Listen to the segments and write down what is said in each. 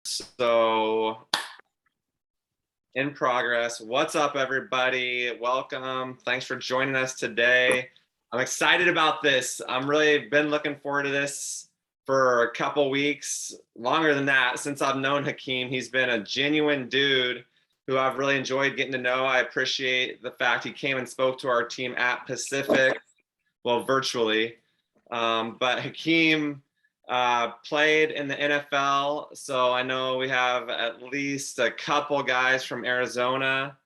So, in progress. What's up, everybody? Welcome. Thanks for joining us today. I'm excited about this. I'm really been looking forward to this for a couple weeks, longer than that, since I've known Hakeem. He's been a genuine dude who I've really enjoyed getting to know. I appreciate the fact he came and spoke to our team at Pacific, well, virtually. But Hakeem played in the NFL, so I know we have at least a couple guys from Arizona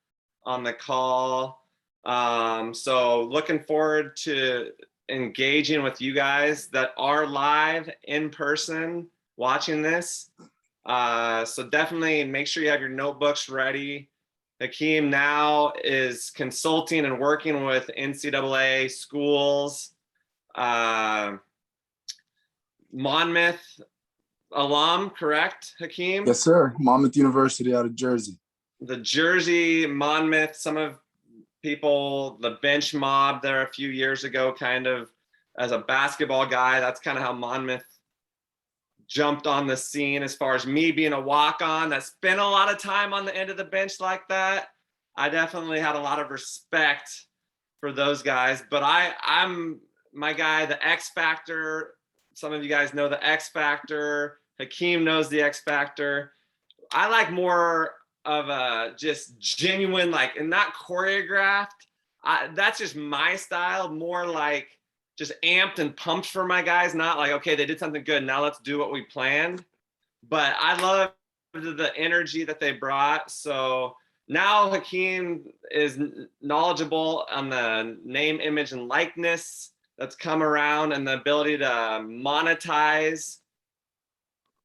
on the call. So looking forward to engaging with you guys that are live in person watching this. So definitely make sure you have your notebooks ready. Hakeem now is consulting and working with NCAA schools. Monmouth alum, correct, Hakeem? Yes, sir. Monmouth University out of Jersey. The Jersey Monmouth, some of people, the bench mob there a few years ago, kind of as a basketball guy, that's kind of how Monmouth jumped on the scene as far as me being a walk-on that spent a lot of time on the end of the bench like that. I definitely had a lot of respect for those guys, but I'm my guy, the X Factor. Some of you guys know the X Factor. Hakeem knows the X Factor. I like more of a just genuine, like, and not choreographed. That's just my style, more like just amped and pumped for my guys, not like, okay, they did something good, now let's do what we planned. But I love the energy that they brought. So now Hakeem is knowledgeable on the name, image, and likeness that's come around and the ability to monetize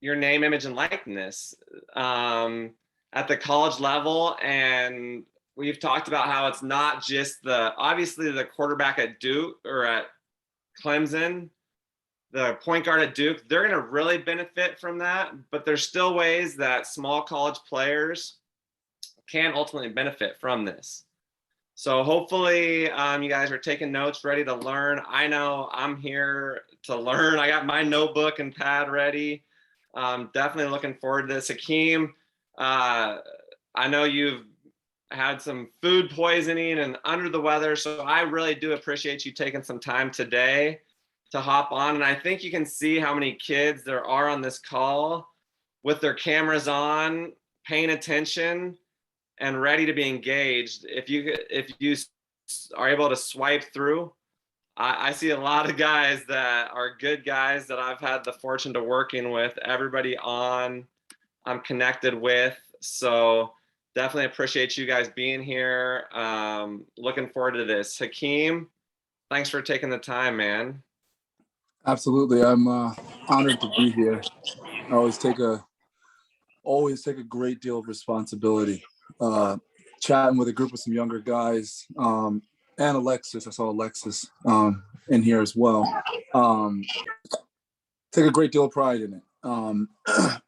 your name, image, and likeness at the college level. And we've talked about how it's not just obviously the quarterback at Duke or at Clemson, the point guard at Duke, they're going to really benefit from that. But there's still ways that small college players can ultimately benefit from this. So hopefully you guys are taking notes, ready to learn. I know I'm here to learn. I got my notebook and pad ready. Definitely looking forward to this. Hakeem, I know you've had some food poisoning and under the weather, so I really do appreciate you taking some time today to hop on. And I think you can see how many kids there are on this call with their cameras on, paying attention and ready to be engaged. If you are able to swipe through, I see a lot of guys that are good guys that I've had the fortune to working with. Everybody I'm connected with. So definitely appreciate you guys being here. Looking forward to this. Hakeem, thanks for taking the time, man. Absolutely. I'm honored to be here. I always take a great deal of responsibility. Chatting with a group of some younger guys, and Alexis. I saw Alexis in here as well. Take a great deal of pride in it.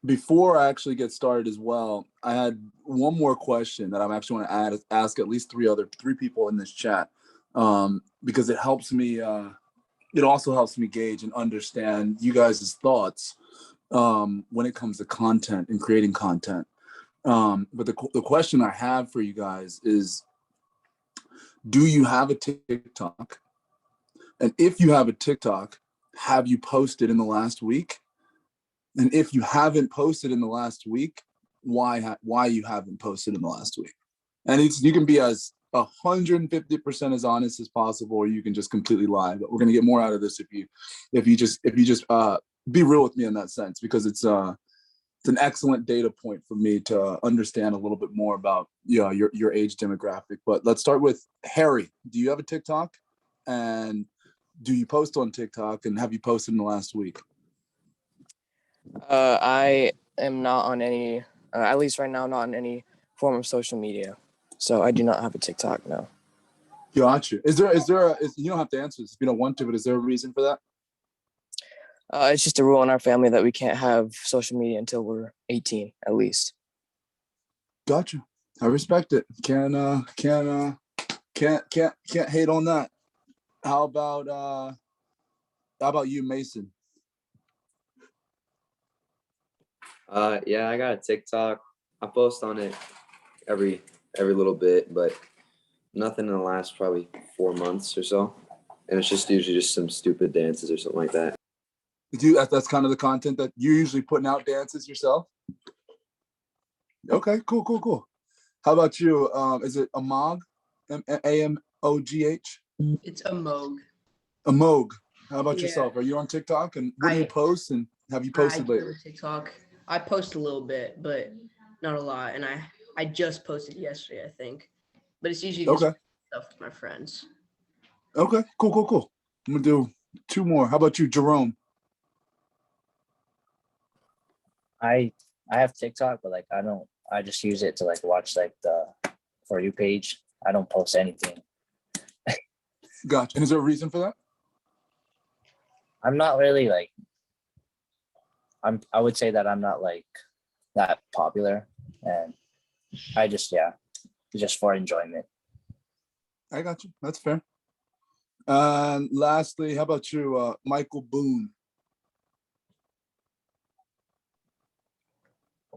Before I actually get started as well, I had one more question that I actually want to ask at least three people in this chat, because it helps me. It also helps me gauge and understand you guys' thoughts when it comes to content and creating content. But the question I have for you guys is, do you have a TikTok? And if you have a TikTok, have you posted in the last week? And if you haven't posted in the last week, why you haven't posted in the last week? And you can be as 150% as honest as possible, or you can just completely lie. But we're gonna get more out of this if you just be real with me in that sense, because it's an excellent data point for me to understand a little bit more about your age demographic. But let's start with Harry. Do you have a TikTok? And do you post on TikTok? And have you posted in the last week? I am not on any, at least right now, not on any form of social media. So I do not have a TikTok now. Gotcha. You don't have to answer this if you don't want to, but is there a reason for that? It's just a rule in our family that we can't have social media until we're 18, at least. Gotcha. I respect it. Can't hate on that. How about you, Mason? Yeah, I got a TikTok. I post on it every little bit, but nothing in the last probably 4 months or so. And it's just usually just some stupid dances or something like that. That's kind of the content that you're usually putting out, dances yourself? Okay, cool. How about you? Is it Amog? Amogh? It's a Moog. Amog. How about Yeah. yourself? Are you on TikTok? And what do you post? And have you I posted do lately? have a TikTok. I post a little bit, but not a lot. And I just posted yesterday, I think. But it's usually just Okay. stuff with my friends. Okay, cool. I'm gonna do 2 more. How about you, Jerome? I have TikTok, but like I just use it to like watch like the For You page. I don't post anything. Gotcha. And is there a reason for that? I'm not really like I would say that I'm not like that popular, and I just just for enjoyment. I got you. That's fair. And lastly, how about you, Michael Boone?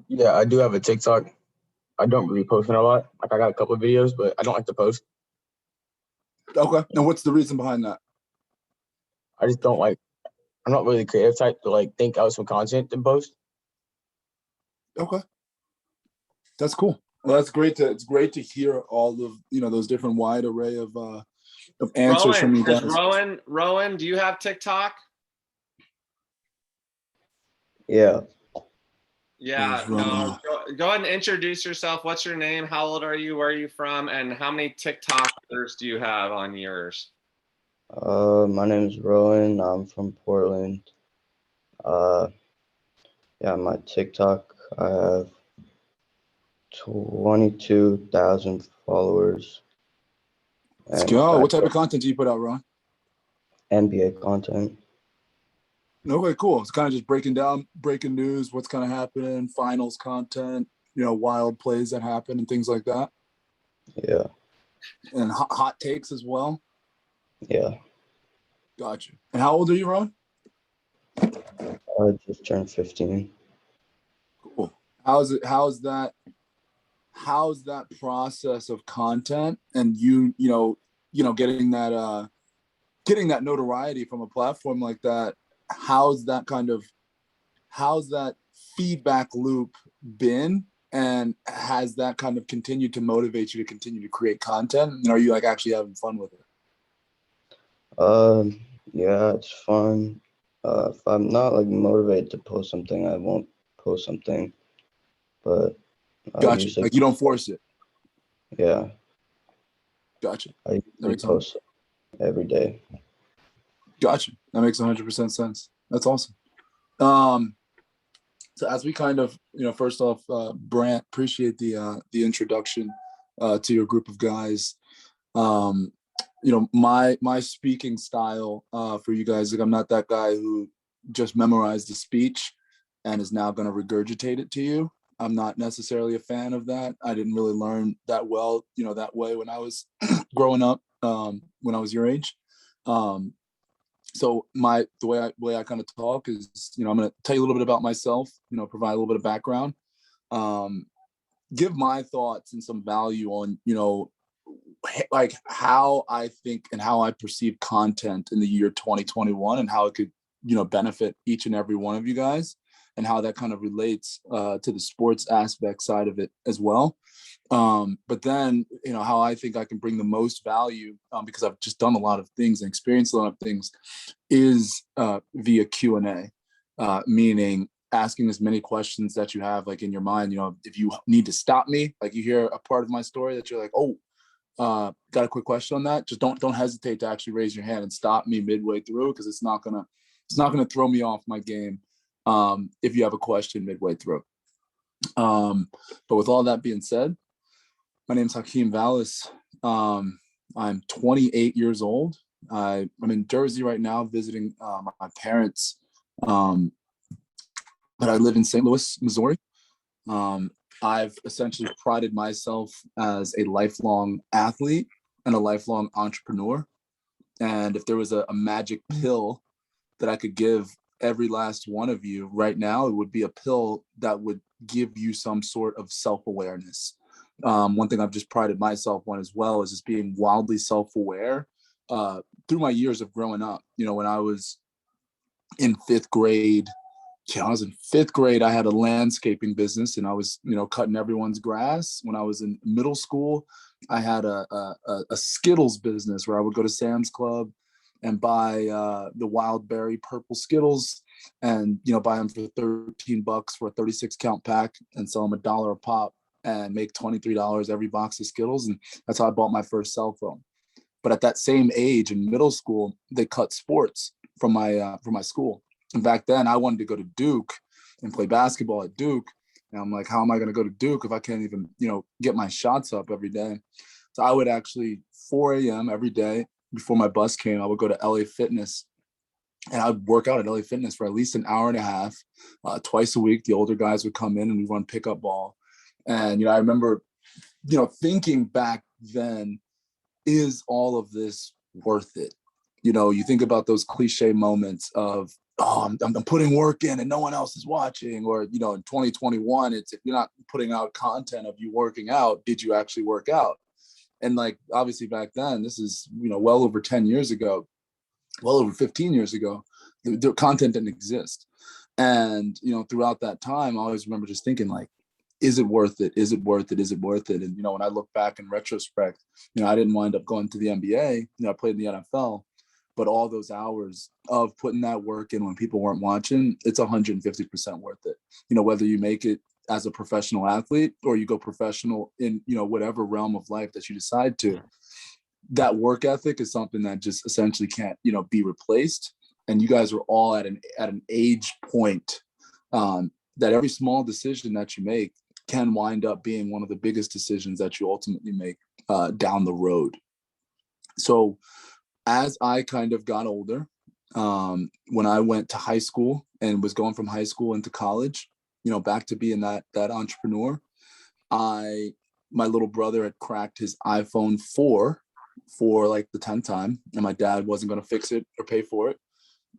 Yeah, I do have a TikTok. I don't really post it a lot. Like I got a couple of videos, but I don't like to post. Okay. And what's the reason behind that? I just don't like. I'm not really the creative type to like think out some content and post. Okay. That's cool. Well, it's great to hear all of those different wide array of answers from you guys. Rowan, do you have TikTok? Yeah. Yeah, Who's no. Rowan? Go ahead and introduce yourself. What's your name? How old are you? Where are you from? And how many TikTokers do you have on yours? My name is Rowan. I'm from Portland. Yeah, my TikTok, I have 22,000 followers. Let's And go. I What type of post content do you put out, Ron? NBA content. Okay, cool. It's kind of just breaking news, what's kind of happening, finals content, wild plays that happen and things like that. Yeah, And hot takes as well. yeah. Gotcha. And how old are you, Ron? I just turned 15. Cool. How's that process of content and getting that notoriety from a platform like that? How's that feedback loop been, and has that kind of continued to motivate you to continue to create content, and are you like actually having fun with it? Yeah, it's fun. If I'm not like motivated to post something, I won't post something. But I Gotcha. usually, Like you don't force it. yeah, Gotcha. I usually post every day. Gotcha. That makes 100% sense. That's awesome. So as we kind of, first off, Brant, appreciate the introduction to your group of guys. My speaking style for you guys, like I'm not that guy who just memorized the speech and is now going to regurgitate it to you. I'm not necessarily a fan of that. I didn't really learn that well, that way when I was growing up, when I was your age. So the way I kind of talk is, I'm going to tell you a little bit about myself, provide a little bit of background, give my thoughts and some value on, like how I think and how I perceive content in the year 2021 and how it could, benefit each and every one of you guys, and how that kind of relates to the sports aspect side of it as well. But then, how I think I can bring the most value, because I've just done a lot of things and experienced a lot of things, is via Q&A, meaning asking as many questions that you have like in your mind. If you need to stop me, like you hear a part of my story that you're like, oh, got a quick question on that, just don't hesitate to actually raise your hand and stop me midway through, because it's not gonna throw me off my game if you have a question midway through. But with all that being said, my name is Hakeem Valles. I'm 28 years old. I'm in Jersey right now visiting my parents, but I live in St. Louis, Missouri. I've essentially prided myself as a lifelong athlete and a lifelong entrepreneur. And if there was a magic pill that I could give every last one of you right now, it would be a pill that would give you some sort of self-awareness. One thing I've just prided myself on as well is just being wildly self-aware through my years of growing up. You know, when I was in fifth grade, I had a landscaping business and I was, you know, cutting everyone's grass. When I was in middle school, I had a Skittles business where I would go to Sam's Club and buy the wild berry purple Skittles and, you know, buy them for $13 for a 36 count pack and sell them $1 a pop and make $23 every box of Skittles. And that's how I bought my first cell phone. But at that same age in middle school, they cut sports from my school. And back then I wanted to go to Duke and play basketball at Duke. And I'm like, how am I going to go to Duke if I can't even, you know, get my shots up every day? So I would actually 4 a.m. every day before my bus came, I would go to LA Fitness and I'd work out at LA Fitness for at least an hour and a half, twice a week. The older guys would come in and we run pickup ball. And, you know, I remember, you know, thinking back then, is all of this worth it? You know, you think about those cliche moments of, oh, I'm putting work in and no one else is watching. Or, you know, in 2021, it's if you're not putting out content of you working out, did you actually work out? And like, obviously back then, this is, you know, well over 10 years ago, well over 15 years ago, the content didn't exist. And, you know, throughout that time, I always remember just thinking like, is it worth it? Is it worth it? Is it worth it? And, you know, when I look back in retrospect, you know, I didn't wind up going to the NBA, you know, I played in the NFL, but all those hours of putting that work in when people weren't watching, it's 150% worth it. You know, whether you make it as a professional athlete or you go professional in, you know, whatever realm of life that you decide to, that work ethic is something that just essentially can't, you know, be replaced. And you guys are all at an age point that every small decision that you make can wind up being one of the biggest decisions that you ultimately make down the road. So as I kind of got older, when I went to high school and was going from high school into college, you know, back to being that entrepreneur, my little brother had cracked his iPhone 4 for like the 10th time, and my dad wasn't going to fix it or pay for it.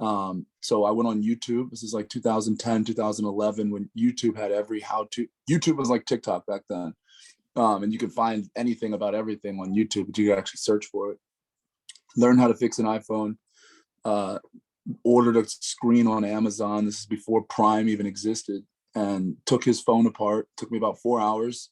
So I went on YouTube. This is like 2010, 2011, when YouTube had every how-to. YouTube was like TikTok back then. And you could find anything about everything on YouTube, but you could actually search for it. Learn how to fix an iPhone, ordered a screen on Amazon. This is before Prime even existed, and took his phone apart. Took me about 4 hours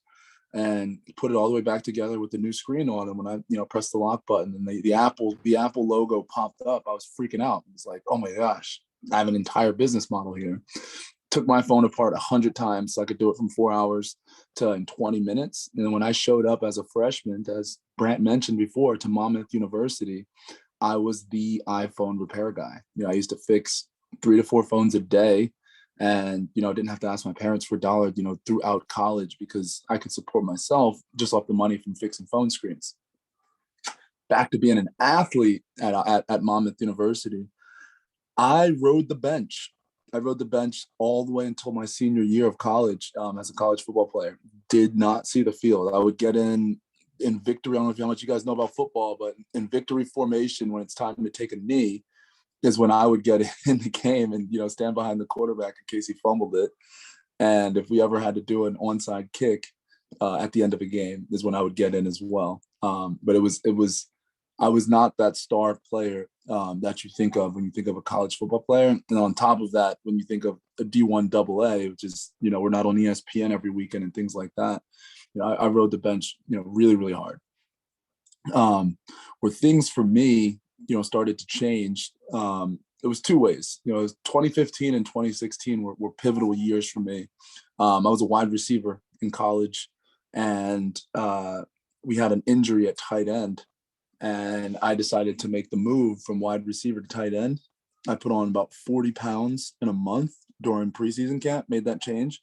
and put it all the way back together with the new screen on. And when I, you know, pressed the lock button and the Apple logo popped up, I was freaking out. It was like, oh my gosh, I have an entire business model here. Took my phone apart 100 times so I could do it from 4 hours to in 20 minutes. And then when I showed up as a freshman, as Brant mentioned before, to Monmouth University, I was the iPhone repair guy. You know, I used to fix 3 to 4 phones a day. And, you know, I didn't have to ask my parents for a dollar, you know, throughout college, because I could support myself just off the money from fixing phone screens. Back to being an athlete at Monmouth University, I rode the bench. I rode the bench all the way until my senior year of college as a college football player. Did not see the field. I would get in victory. I don't know how much you guys know about football, but in victory formation, when it's time to take a knee, is when I would get in the game and, you know, stand behind the quarterback in case he fumbled it. And if we ever had to do an onside kick at the end of a game, is when I would get in as well. But I was not that star player that you think of when you think of a college football player. And on top of that, when you think of a D1 AA, which is, you know, we're not on ESPN every weekend and things like that, you know, I rode the bench, you know, really, really hard. Where things for me, you know, started to change, it was 2 ways. You know, it was 2015 and 2016 were pivotal years for me. I was a wide receiver in college, and we had an injury at tight end, and I decided to make the move from wide receiver to tight end. I put on about 40 pounds in a month during preseason camp, made that change.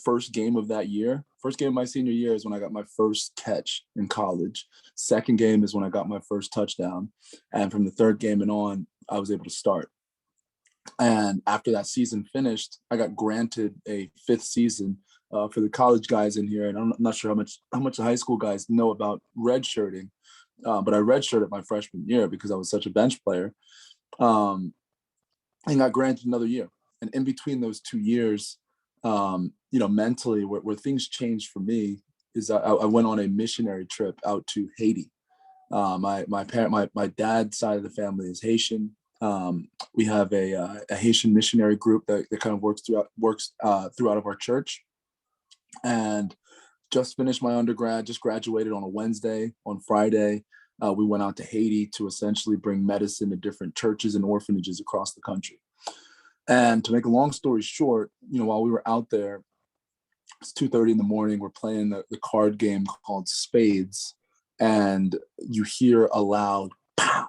First game of that year, first game of my senior year is when I got my first catch in college. Second game is when I got my first touchdown. And from the third game and on, I was able to start. And after that season finished, I got granted a 5th season. For the college guys in here, and I'm not sure how much the high school guys know about redshirting, but I redshirted my freshman year because I was such a bench player. and got granted another year. And in between those 2 years, mentally, where things changed for me is I went on a missionary trip out to Haiti. My dad's side of the family is Haitian. We have a Haitian missionary group that kind of works throughout of our church, and just finished my undergrad, just graduated on a Wednesday. On Friday, we went out to Haiti to essentially bring medicine to different churches and orphanages across the country. And to make a long story short, while we were out there, it's 2:30 in the morning. We're playing the card game called Spades, and you hear a loud pow.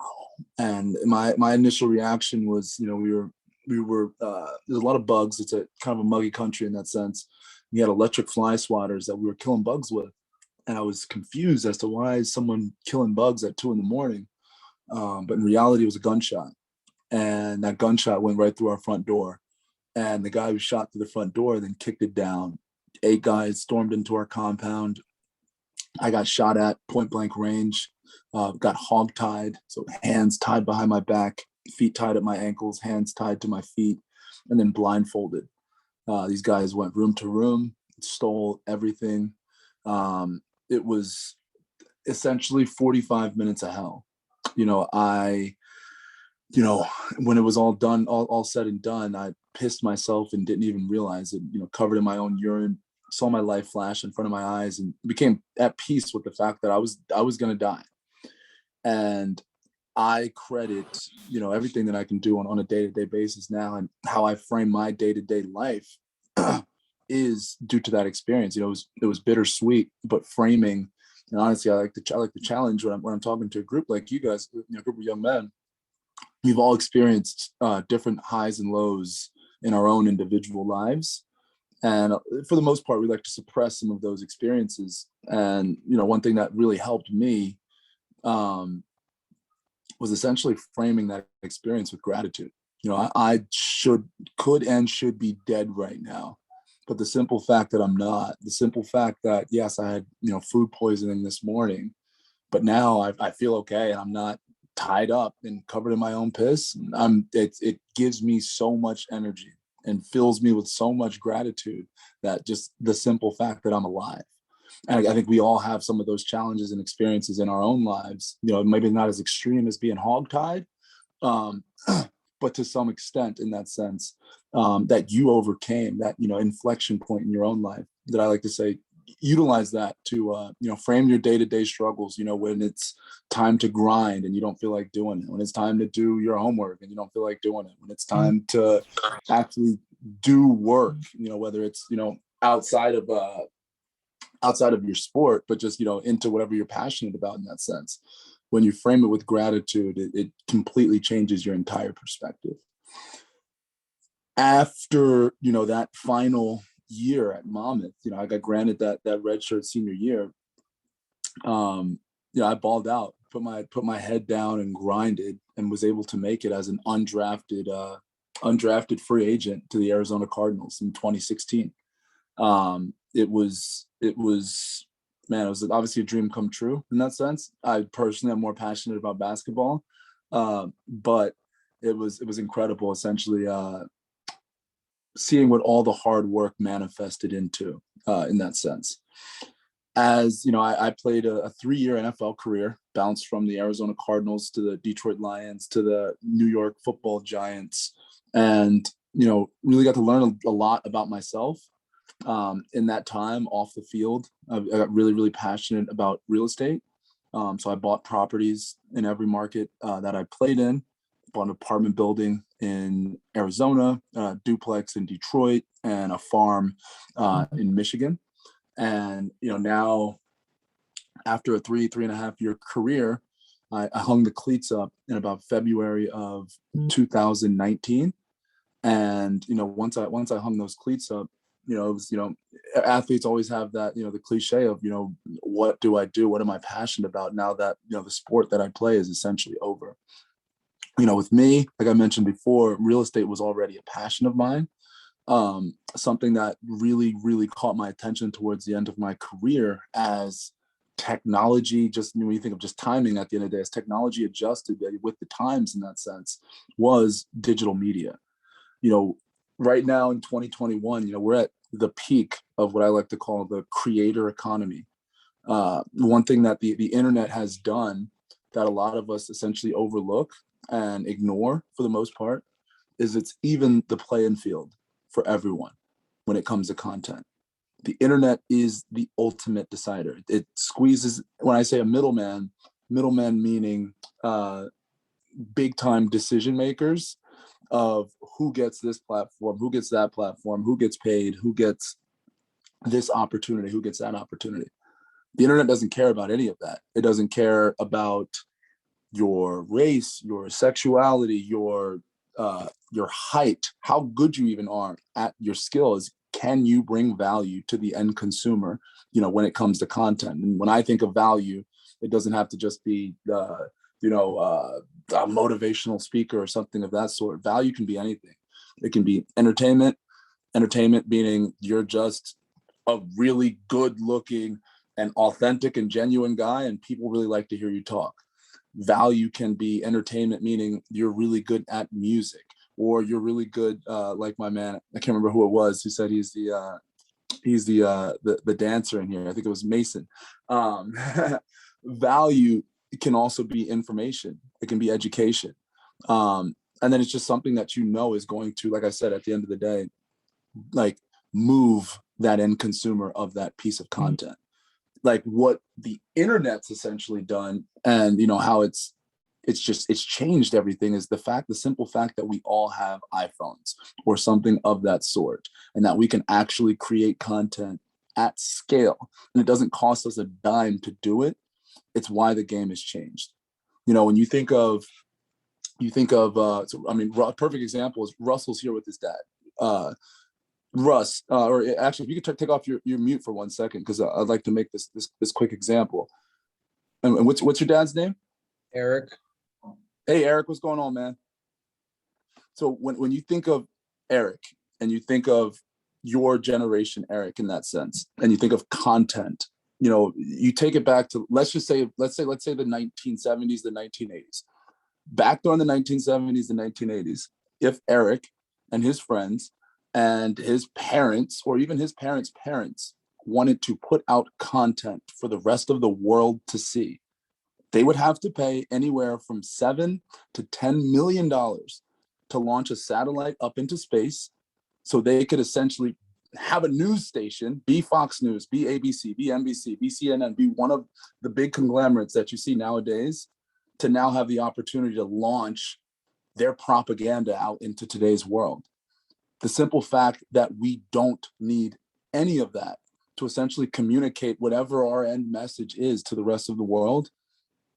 And my initial reaction was, we were there's a lot of bugs. It's a kind of a muggy country in that sense. We had electric fly swatters that we were killing bugs with, and I was confused as to why is someone killing bugs at 2 a.m. But in reality, it was a gunshot, and that gunshot went right through our front door. And the guy who shot through the front door then kicked it down. 8 guys stormed into our compound. I got shot at point blank range, got hog-tied, so hands tied behind my back, feet tied at my ankles, hands tied to my feet, and then blindfolded. These guys went room to room, stole everything. It was essentially 45 minutes of hell. When it was all done, all said and done, I pissed myself and didn't even realize it, covered in my own urine, saw my life flash in front of my eyes, and became at peace with the fact that I was going to die. And I credit, everything that I can do on a day-to-day basis now, and how I frame my day-to-day life is due to that experience. It was bittersweet, but framing. And honestly, I like the challenge when I'm talking to a group like you guys, a group of young men. We've all experienced different highs and lows in our own individual lives. And for the most part, we like to suppress some of those experiences. And, one thing that really helped me was essentially framing that experience with gratitude. I could and should be dead right now. But the simple fact that I'm not, the simple fact that, yes, I had, food poisoning this morning, but now I feel okay and I'm not tied up and covered in my own piss. It gives me so much energy and fills me with so much gratitude, that just the simple fact that I'm alive. And I think we all have some of those challenges and experiences in our own lives, maybe not as extreme as being hogtied, but to some extent in that sense, that you overcame that, inflection point in your own life, that I like to say, utilize that to, frame your day-to-day struggles, when it's time to grind and you don't feel like doing it, when it's time to do your homework and you don't feel like doing it, when it's time to actually do work, whether it's, outside of your sport, but just, into whatever you're passionate about in that sense. When you frame it with gratitude, it completely changes your entire perspective. After, that final year at Monmouth, I got granted that redshirt senior year. I balled out, put my head down and grinded, and was able to make it as an undrafted free agent to the Arizona Cardinals in 2016. It was obviously a dream come true in that sense. I personally am more passionate about basketball, but it was incredible, essentially, seeing what all the hard work manifested into, in that sense. As I played a 3-year NFL career, bounced from the Arizona Cardinals to the Detroit Lions to the New York Football Giants, and really got to learn a lot about myself. In that time off the field, I got really, really passionate about real estate. So I bought properties in every market that I played in. Bought an apartment building in Arizona, a duplex in Detroit, and a farm in Michigan. And now, after a 3.5 year career, I hung the cleats up in about February of 2019. And once I hung those cleats up, it was, athletes always have that, the cliche of, what do I do? What am I passionate about now that, the sport that I play is essentially over? With me, like I mentioned before, real estate was already a passion of mine. Something that really, really caught my attention towards the end of my career, as technology, just when you think of just timing at the end of the day, as technology adjusted with the times in that sense, was digital media. You know, right now in 2021, you know, we're at the peak of what I like to call the creator economy. One thing that the internet has done that a lot of us essentially overlook and ignore for the most part is it's even the playing field for everyone when it comes to content. The internet is the ultimate decider. It squeezes, when I say a middleman meaning big time decision makers of who gets this platform, who gets that platform, who gets paid, who gets this opportunity, who gets that opportunity. The internet doesn't care about any of that. It doesn't care about your race, your sexuality, your height, how good you even are at your skills. Can you bring value to the end consumer, you know, when it comes to content? And when I think of value, it doesn't have to just be a motivational speaker or something of that sort. Value can be anything. It can be entertainment meaning you're just a really good looking and authentic and genuine guy and people really like to hear you talk. Value can be entertainment, meaning you're really good at music, or you're really good, like my man, I can't remember who it was, who said he's the dancer in here. I think it was Mason. Value can also be information. It can be education. And then it's just something that you know is going to, like I said, at the end of the day, like move that end consumer of that piece of content. Like what the internet's essentially done, and you know how it's changed everything, is the simple fact that we all have iPhones or something of that sort, and that we can actually create content at scale, and it doesn't cost us a dime to do it. It's why the game has changed. You know, when you think of a perfect example is Russell's here with his dad. Russ, or actually, if you could take off your mute for 1 second, because I'd like to make this quick example. And what's your dad's name? Eric. Hey, Eric, what's going on, man? So when you think of Eric and you think of your generation, Eric, in that sense, and you think of content, you know, you take it back to, let's say the 1970s, the 1980s. Back during the 1970s, the 1980s, if Eric and his friends and his parents, or even his parents' parents, wanted to put out content for the rest of the world to see, they would have to pay anywhere from $7 to $10 million to launch a satellite up into space, so they could essentially have a news station, be Fox News, be ABC, be NBC, be CNN, be one of the big conglomerates that you see nowadays, to now have the opportunity to launch their propaganda out into today's world. The simple fact that we don't need any of that to essentially communicate whatever our end message is to the rest of the world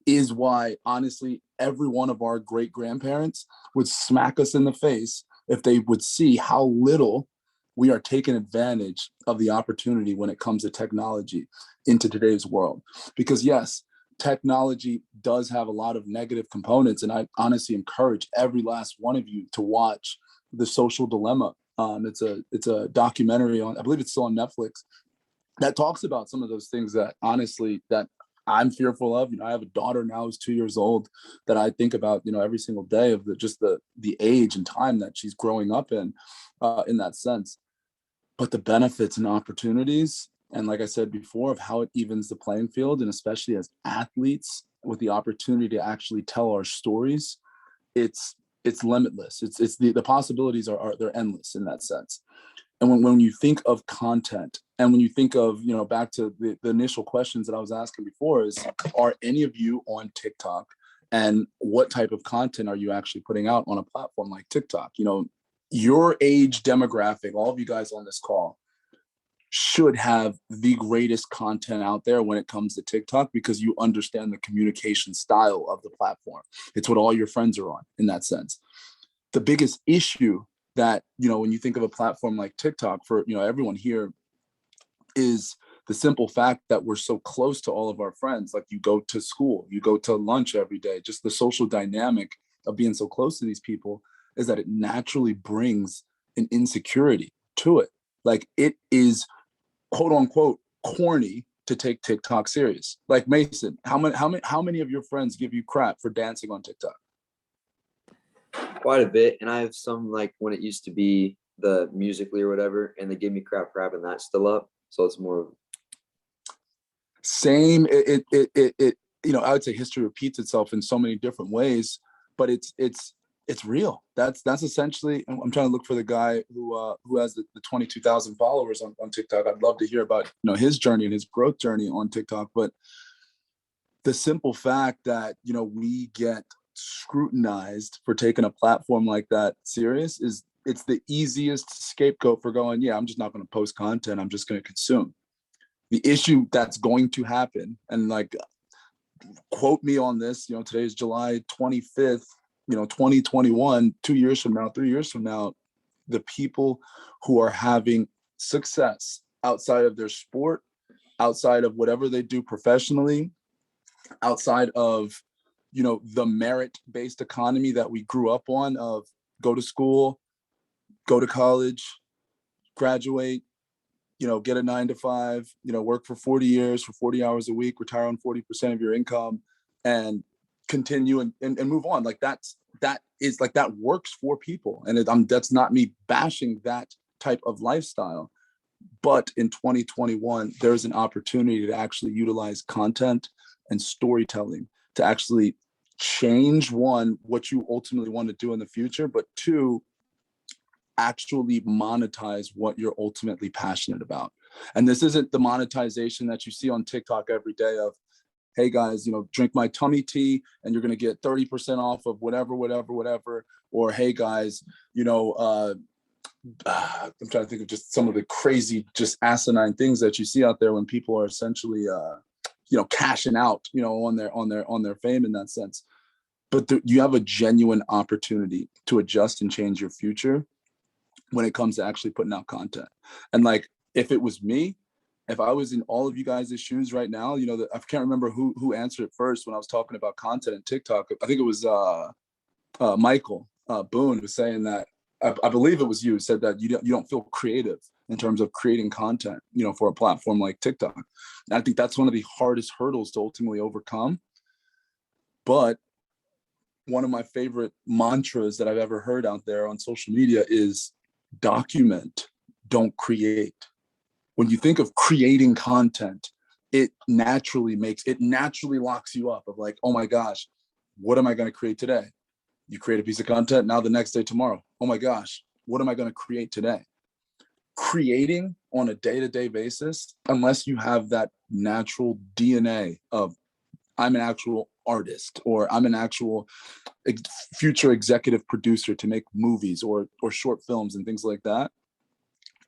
is why, honestly, every one of our great grandparents would smack us in the face if they would see how little we are taking advantage of the opportunity when it comes to technology into today's world. Because yes, technology does have a lot of negative components, and I honestly encourage every last one of you to watch The Social Dilemma. It's a documentary on, I believe it's still on Netflix, that talks about some of those things that honestly that I'm fearful of. You know, I have a daughter now who's 2 years old that I think about, you know, every single day of the age and time that she's growing up in that sense. But the benefits and opportunities, and like I said before, of how it evens the playing field, and especially as athletes with the opportunity to actually tell our stories, it's limitless. It's the possibilities are they're endless in that sense. And when you think of content, and when you think of, you know, back to the initial questions that I was asking before, is, are any of you on TikTok, and what type of content are you actually putting out on a platform like TikTok? You know, your age demographic, all of you guys on this call, should have the greatest content out there when it comes to TikTok, because you understand the communication style of the platform. It's what all your friends are on in that sense. The biggest issue that, you know, when you think of a platform like TikTok for, you know, everyone here, is the simple fact that we're so close to all of our friends. Like, you go to school, you go to lunch every day, just the social dynamic of being so close to these people is that it naturally brings an insecurity to it. Like, it is quote unquote corny to take TikTok serious. Like, Mason, how many of your friends give you crap for dancing on TikTok? quite a bit, and I have some like when it used to be the Musically or whatever, and they give me crap, and that's still up. So it's more. Same. You know, I would say history repeats itself in so many different ways, but it's real. That's essentially. I'm trying to look for the guy who has the 22,000 followers on TikTok. I'd love to hear about, you know, his journey and his growth journey on TikTok. But the simple fact that, you know, we get scrutinized for taking a platform like that serious is it's the easiest scapegoat for going, yeah, I'm just not going to post content. I'm just going to consume. The issue that's going to happen, and like, quote me on this, you know, today is July 25th, you know, 2021, 2 years from now, 3 years from now, the people who are having success outside of their sport, outside of whatever they do professionally, outside of, you know, the merit-based economy that we grew up on of go to school, go to college, graduate, you know, get a 9 to 5, you know, work for 40 years for 40 hours a week, retire on 40% of your income, and continue and move on. Like that is like, that works for people. And that's not me bashing that type of lifestyle. But in 2021, there's an opportunity to actually utilize content and storytelling to actually change, one, what you ultimately want to do in the future, but two, actually monetize what you're ultimately passionate about. And this isn't the monetization that you see on TikTok every day of, hey guys, you know, drink my tummy tea and you're going to get 30% off of whatever. Or, hey guys, you know, I'm trying to think of just some of the crazy, just asinine things that you see out there when people are essentially, you know, cashing out, you know, on their fame in that sense. But you have a genuine opportunity to adjust and change your future when it comes to actually putting out content. And like, if it was me, if I was in all of you guys' shoes right now, you know, I can't remember who answered it first when I was talking about content and TikTok. I think it was Michael Boone was saying that, I believe it was you, said that you don't feel creative in terms of creating content, you know, for a platform like TikTok. And I think that's one of the hardest hurdles to ultimately overcome. But one of my favorite mantras that I've ever heard out there on social media is document, don't create. When you think of creating content, it naturally locks you up of like, oh my gosh, what am I going to create today? You create a piece of content, now the next day, tomorrow, oh my gosh, what am I going to create today? Creating on a day-to-day basis, unless you have that natural DNA of, I'm an actual artist, or I'm an actual future executive producer to make movies or short films and things like that,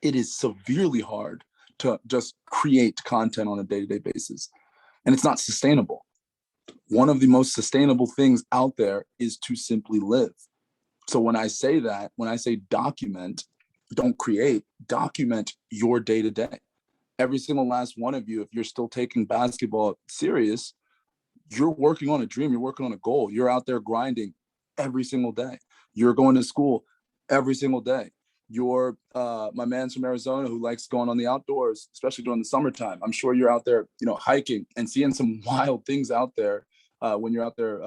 it is severely hard to just create content on a day-to-day basis. And it's not sustainable. One of the most sustainable things out there is to simply live. So when I say document, don't create, document your day-to-day. Every single last one of you, if you're still taking basketball serious, you're working on a dream, you're working on a goal. You're out there grinding every single day. You're going to school every single day. You're my man's from Arizona who likes going on the outdoors, especially during the summertime. I'm sure you're out there, you know, hiking and seeing some wild things out there when you're out there,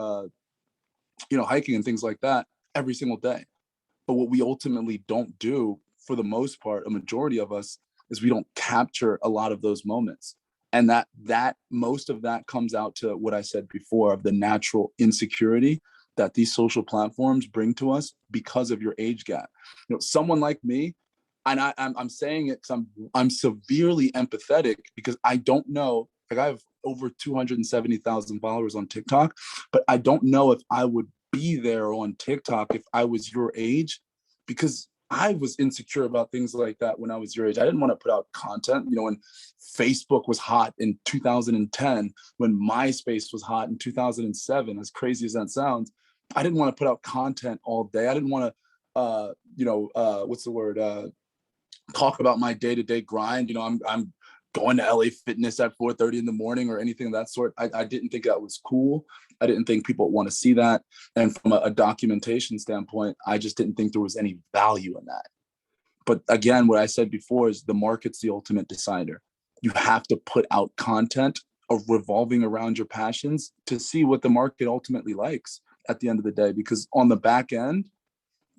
you know, hiking and things like that every single day. But what we ultimately don't do, for the most part, a majority of us, is we don't capture a lot of those moments. And that most of that comes out to what I said before of the natural insecurity that these social platforms bring to us because of your age gap. You know, someone like me, and I'm saying it because I'm severely empathetic, because I don't know, like I have over 270,000 followers on TikTok, but I don't know if I would be there on TikTok if I was your age, because I was insecure about things like that when I was your age. I didn't want to put out content, you know, when Facebook was hot in 2010, when MySpace was hot in 2007, as crazy as that sounds. I didn't want to put out content all day. I didn't want to, you know, what's the word? Talk about my day-to-day grind. You know, I'm going to LA Fitness at 4:30 in the morning or anything of that sort. I didn't think that was cool. I didn't think people would want to see that. And from a documentation standpoint, I just didn't think there was any value in that. But again, what I said before is the market's the ultimate decider. You have to put out content of revolving around your passions to see what the market ultimately likes at the end of the day. Because on the back end,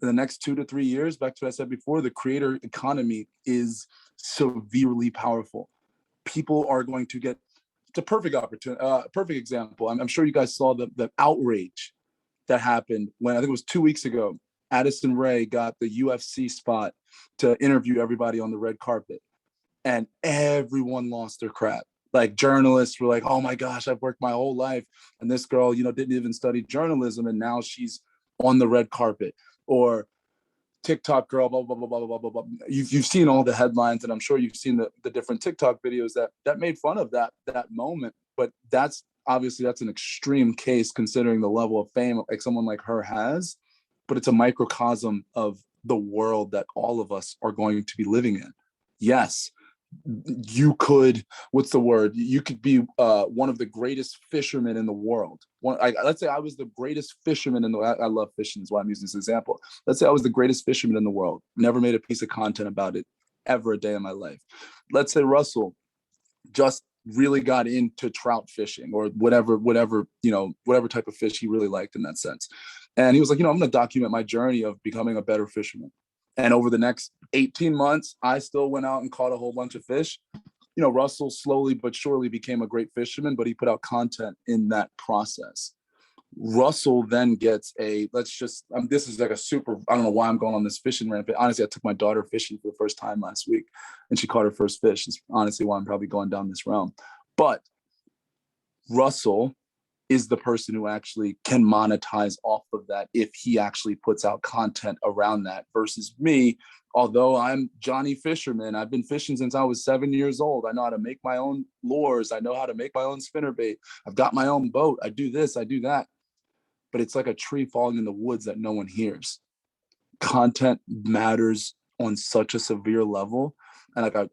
in the next 2 to 3 years, back to what I said before, the creator economy is severely powerful. People are going to get, it's a perfect opportunity, perfect example. I'm sure you guys saw the outrage that happened when, I think it was 2 weeks ago, Addison Rae got the UFC spot to interview everybody on the red carpet. And everyone lost their crap. Like journalists were like, oh my gosh, I've worked my whole life. And this girl, didn't even study journalism. And now she's on the red carpet. Or TikTok girl, blah, blah, blah, blah, blah, blah, blah. You've seen all the headlines, and I'm sure you've seen the different TikTok videos that made fun of that moment. But that's an extreme case considering the level of fame like someone like her has. But it's a microcosm of the world that all of us are going to be living in. Yes, you could, what's the word? You could be one of the greatest fishermen in the world. Let's say I was the greatest fisherman in the world. I love fishing, is why I'm using this example. Let's say I was the greatest fisherman in the world. Never made a piece of content about it ever a day in my life. Let's say Russell just really got into trout fishing or whatever type of fish he really liked in that sense. And he was like, I'm going to document my journey of becoming a better fisherman. And over the next 18 months, I still went out and caught a whole bunch of fish. Russell slowly but surely became a great fisherman, but he put out content in that process. Russell then gets this is like a super, I don't know why I'm going on this fishing rant, but honestly, I took my daughter fishing for the first time last week and she caught her first fish. It's honestly why I'm probably going down this realm. But Russell is the person who actually can monetize off of that if he actually puts out content around that, versus me. Although I'm Johnny Fisherman, I've been fishing since I was 7 years old. I know how to make my own lures. I know how to make my own spinnerbait. I've got my own boat. I do this, I do that. But it's like a tree falling in the woods that no one hears. Content matters on such a severe level. And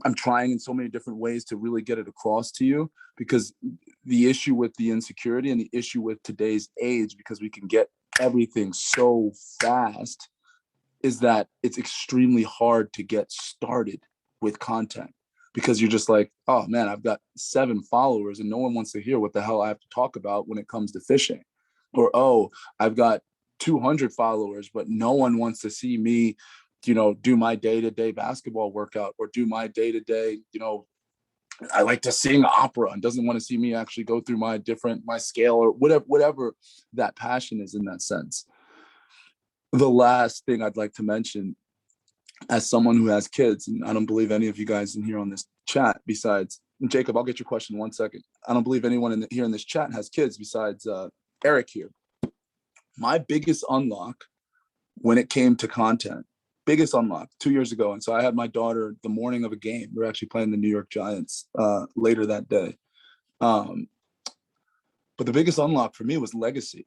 I'm trying in so many different ways to really get it across to you, because the issue with the insecurity and the issue with today's age, because we can get everything so fast, is that it's extremely hard to get started with content, because you're just like, oh man, I've got 7 followers and no one wants to hear what the hell I have to talk about when it comes to fishing. Or, oh, I've got 200 followers, but no one wants to see me, do my day-to-day basketball workout, or do my day-to-day, I like to sing opera, and doesn't want to see me actually go through my scale, or whatever that passion is in that sense. The last thing I'd like to mention, as someone who has kids, and I don't believe any of you guys in here on this chat besides Jacob, I'll get your question in 1 second. I don't believe anyone here in this chat has kids besides Eric here. My biggest unlock when it came to content, biggest unlock 2 years ago. And so I had my daughter the morning of a game. We were actually playing the New York Giants later that day. But the biggest unlock for me was legacy.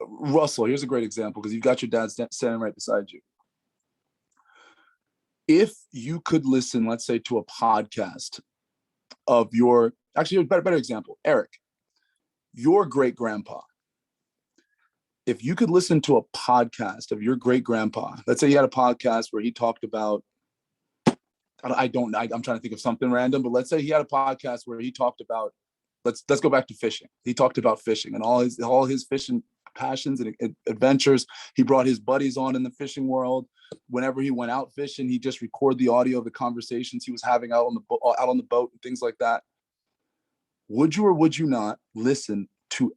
Russell, here's a great example, because you've got your dad standing right beside you. If you could listen, let's say, to a podcast of actually a better example, Eric, your great grandpa. If you could listen to a podcast of your great grandpa, let's say he had a podcast where he talked about, I'm trying to think of something random, but let's say he had a podcast where he talked about, let's go back to fishing. He talked about fishing and all his fishing passions and adventures. He brought his buddies on in the fishing world. Whenever he went out fishing, he just record the audio of the conversations he was having out on the boat and things like that. Would you or would you not listen to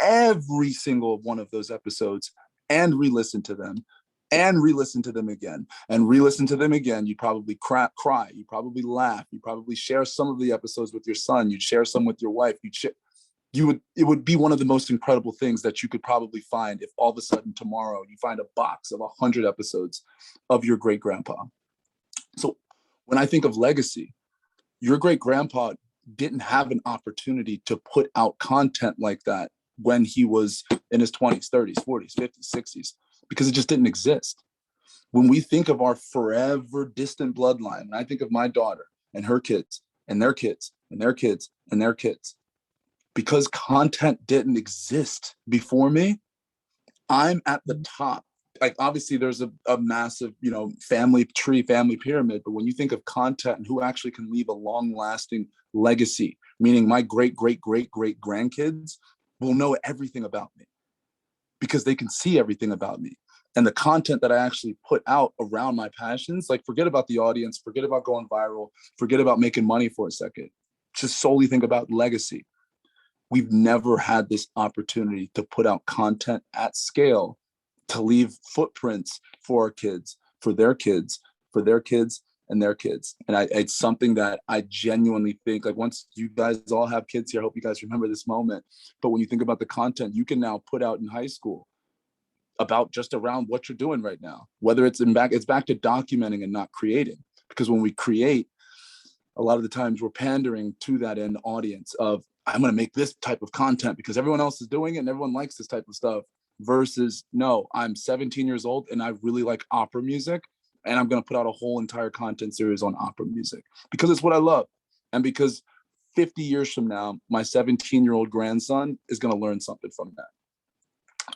every single one of those episodes and re-listen to them and re-listen to them again and re-listen to them again? You'd probably cry, you probably laugh, you probably share some of the episodes with your son, you'd share some with your wife, it would be one of the most incredible things that you could probably find if all of a sudden tomorrow you find a box of 100 episodes of your great grandpa. So when I think of legacy, your great grandpa didn't have an opportunity to put out content like that when he was in his 20s, 30s, 40s, 50s, 60s, because it just didn't exist. When we think of our forever distant bloodline, and I think of my daughter and her kids and their kids and their kids and their kids, because content didn't exist before me, I'm at the top. Like, obviously there's a massive, family tree, family pyramid, but when you think of content and who actually can leave a long lasting legacy, meaning my great, great, great, great grandkids will know everything about me. because they can see everything about me. And the content that I actually put out around my passions, like forget about the audience, forget about going viral, forget about making money for a second. Just solely think about legacy. We've never had this opportunity to put out content at scale, to leave footprints for our kids, for their kids, for their kids and their kids. And it's something that I genuinely think, like, once you guys all have kids here, I hope you guys remember this moment. But when you think about the content you can now put out in high school about just around what you're doing right now, whether it's back to documenting and not creating. Because when we create, a lot of the times we're pandering to that end audience of, I'm going to make this type of content because everyone else is doing it and everyone likes this type of stuff, versus, no, I'm 17 years old and I really like opera music, and I'm going to put out a whole entire content series on opera music because it's what I love. And because 50 years from now, my 17-year-old grandson is going to learn something from that.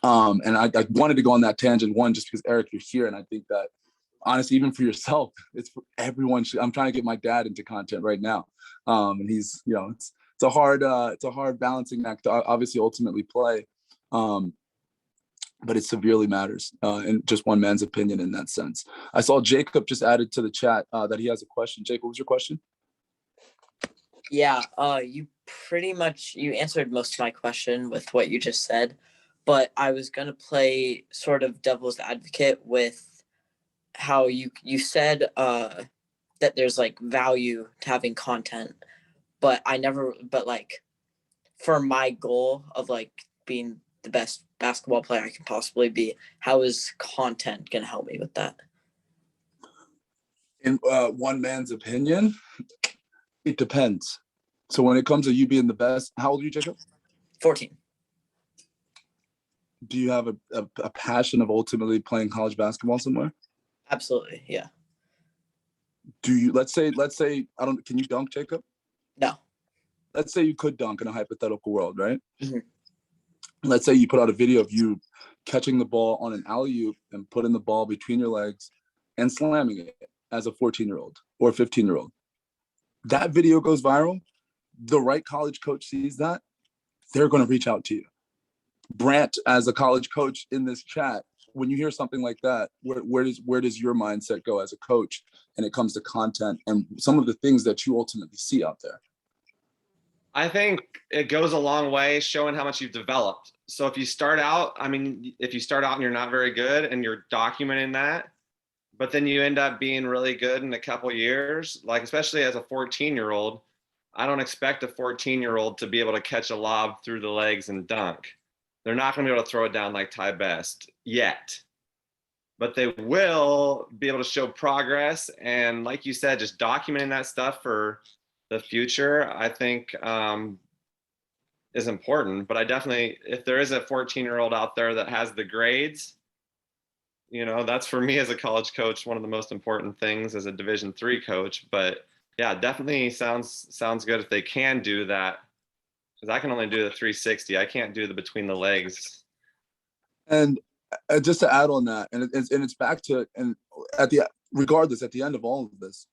And I wanted to go on that tangent, one, just because Eric, you're here. And I think that honestly, even for yourself, it's for everyone. I'm trying to get my dad into content right now. And he's, it's a hard balancing act to obviously ultimately play. But it severely matters in just one man's opinion in that sense. I saw Jacob just added to the chat that he has a question. Jacob, what was your question? Yeah, you answered most of my question with what you just said, but I was gonna play sort of devil's advocate with how you said that there's like value to having content, but like for my goal of like being the best basketball player I can possibly be, how is content gonna help me with that? In one man's opinion, it depends. So when it comes to you being the best, how old are you, Jacob? 14. Do you have a passion of ultimately playing college basketball somewhere? Absolutely, yeah. Do you, let's say, can you dunk, Jacob? No. Let's say you could dunk in a hypothetical world, right? Mm-hmm. Let's say you put out a video of you catching the ball on an alley-oop and putting the ball between your legs and slamming it as a 14-year-old or 15-year-old. That video goes viral. The right college coach sees that, they're going to reach out to you. Brant, as a college coach in this chat, when you hear something like that, where does your mindset go as a coach when it comes to content and some of the things that you ultimately see out there? I think it goes a long way showing how much you've developed. So if you start out and you're not very good and you're documenting that, but then you end up being really good in a couple years, like especially as a 14-year-old, I don't expect a 14-year-old to be able to catch a lob through the legs and dunk. They're not going to be able to throw it down like Ty Best yet, but they will be able to show progress. And like you said, just documenting that stuff for the future, I think is important. But I definitely, if there is a 14-year-old out there that has the grades, that's for me as a college coach, one of the most important things as a Division III coach. But yeah, definitely sounds good if they can do that, because I can only do the 360. I can't do the between the legs. And just to add on that, and it's back to, and regardless, at the end of all of this,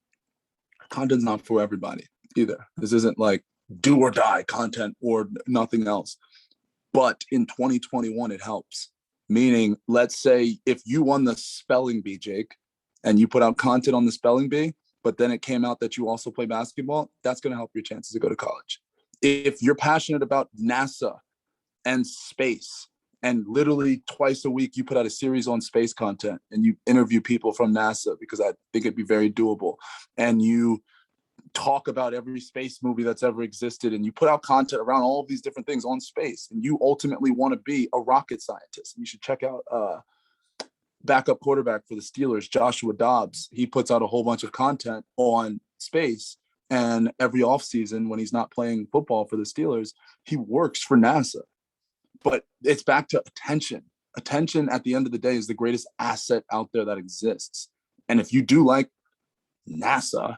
content's not for everybody either. This isn't like do or die content or nothing else. But in 2021, it helps. Meaning, let's say if you won the spelling bee, Jake, and you put out content on the spelling bee, but then it came out that you also play basketball, that's going to help your chances to go to college. If you're passionate about NASA and space, and literally twice a week you put out a series on space content and you interview people from NASA, because I think it'd be very doable, and you talk about every space movie that's ever existed, and you put out content around all of these different things on space, and you ultimately want to be a rocket scientist, you should check out backup quarterback for the Steelers, Joshua Dobbs. He puts out a whole bunch of content on space, and every offseason when he's not playing football for the Steelers, he works for NASA. But it's back to attention. Attention at the end of the day is the greatest asset out there that exists. And if you do like NASA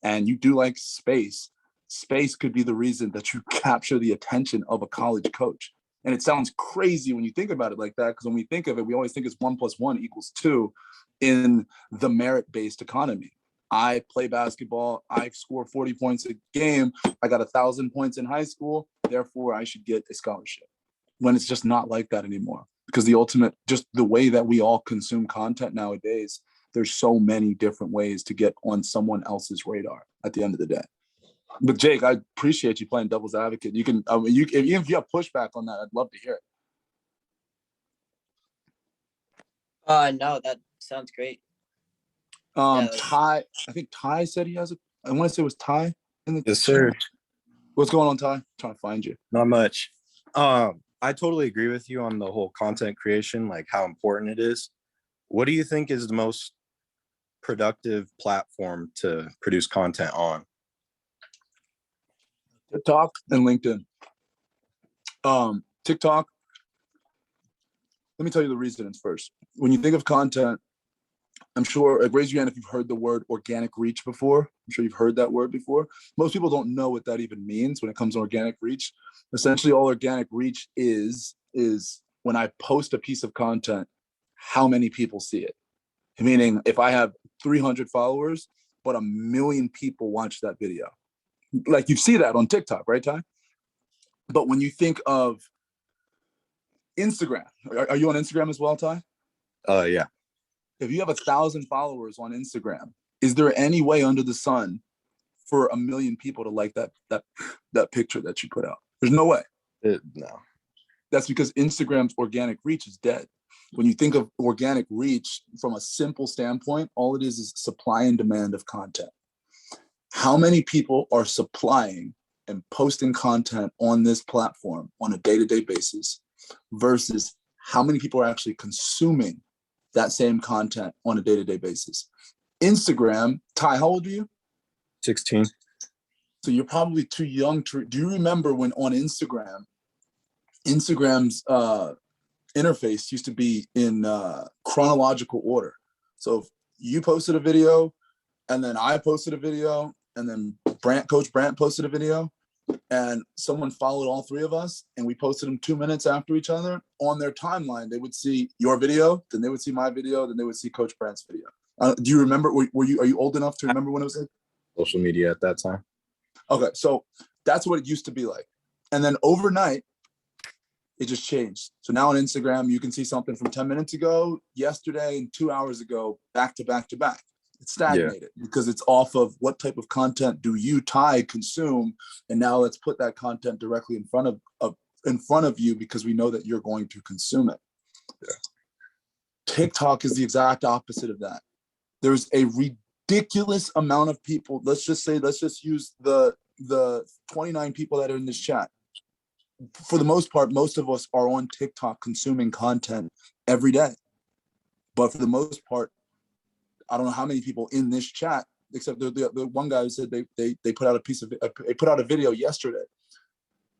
and you do like space, space could be the reason that you capture the attention of a college coach. And it sounds crazy when you think about it like that, because when we think of it, we always think it's 1 + 1 = 2 in the merit-based economy. I play basketball, I score 40 points a game, I got 1,000 points in high school, therefore I should get a scholarship. When it's just not like that anymore. because just the way that we all consume content nowadays, there's so many different ways to get on someone else's radar at the end of the day. But Jake, I appreciate you playing devil's advocate. You can, even if you have pushback on that, I'd love to hear it. No, that sounds great. Yeah, Ty, I think Ty said he has I want to say it was Ty in the Yes, sir. What's going on, Ty? I'm trying to find you. Not much. I totally agree with you on the whole content creation, like how important it is. What do you think is the most productive platform to produce content on? TikTok and LinkedIn. TikTok, let me tell you the reasons first. When you think of content, I'm sure, raise your hand if you've heard the word organic reach before. I'm sure you've heard that word before. Most people don't know what that even means when it comes to organic reach. Essentially, all organic reach is when I post a piece of content, how many people see it? Meaning, if I have 300 followers, but 1 million people watch that video. Like you see that on TikTok, right, Ty? But when you think of Instagram, are you on Instagram as well, Ty? Yeah. If you have 1,000 followers on Instagram, is there any way under the sun for 1 million people to like that picture that you put out? There's no way. No. That's because Instagram's organic reach is dead. When you think of organic reach from a simple standpoint, all it is supply and demand of content. How many people are supplying and posting content on this platform on a day-to-day basis versus how many people are actually consuming that same content on a day-to-day basis? Instagram, Ty, how old are you? 16. So you're probably too young to, do you remember when on Instagram's interface used to be in chronological order? So if you posted a video and then I posted a video and then Coach Brandt posted a video and someone followed all three of us and we posted them 2 minutes after each other, on their timeline, they would see your video, then they would see my video, then they would see Coach Brandt's video. Do you remember, are you old enough to remember when it was like? Social media at that time. Okay, so that's what it used to be like. And then overnight, it just changed. So now on Instagram, you can see something from 10 minutes ago, yesterday, and 2 hours ago, back to back to back. It's stagnated because it's off of what type of content do you, Ty, consume, and now let's put that content directly in front of you because we know that you're going to consume it. Yeah. TikTok is the exact opposite of that. There's a ridiculous amount of people. Let's just use the 29 people that are in this chat. For the most part, most of us are on TikTok consuming content every day. But for the most part, I don't know how many people in this chat, except the one guy who said they put out a video yesterday,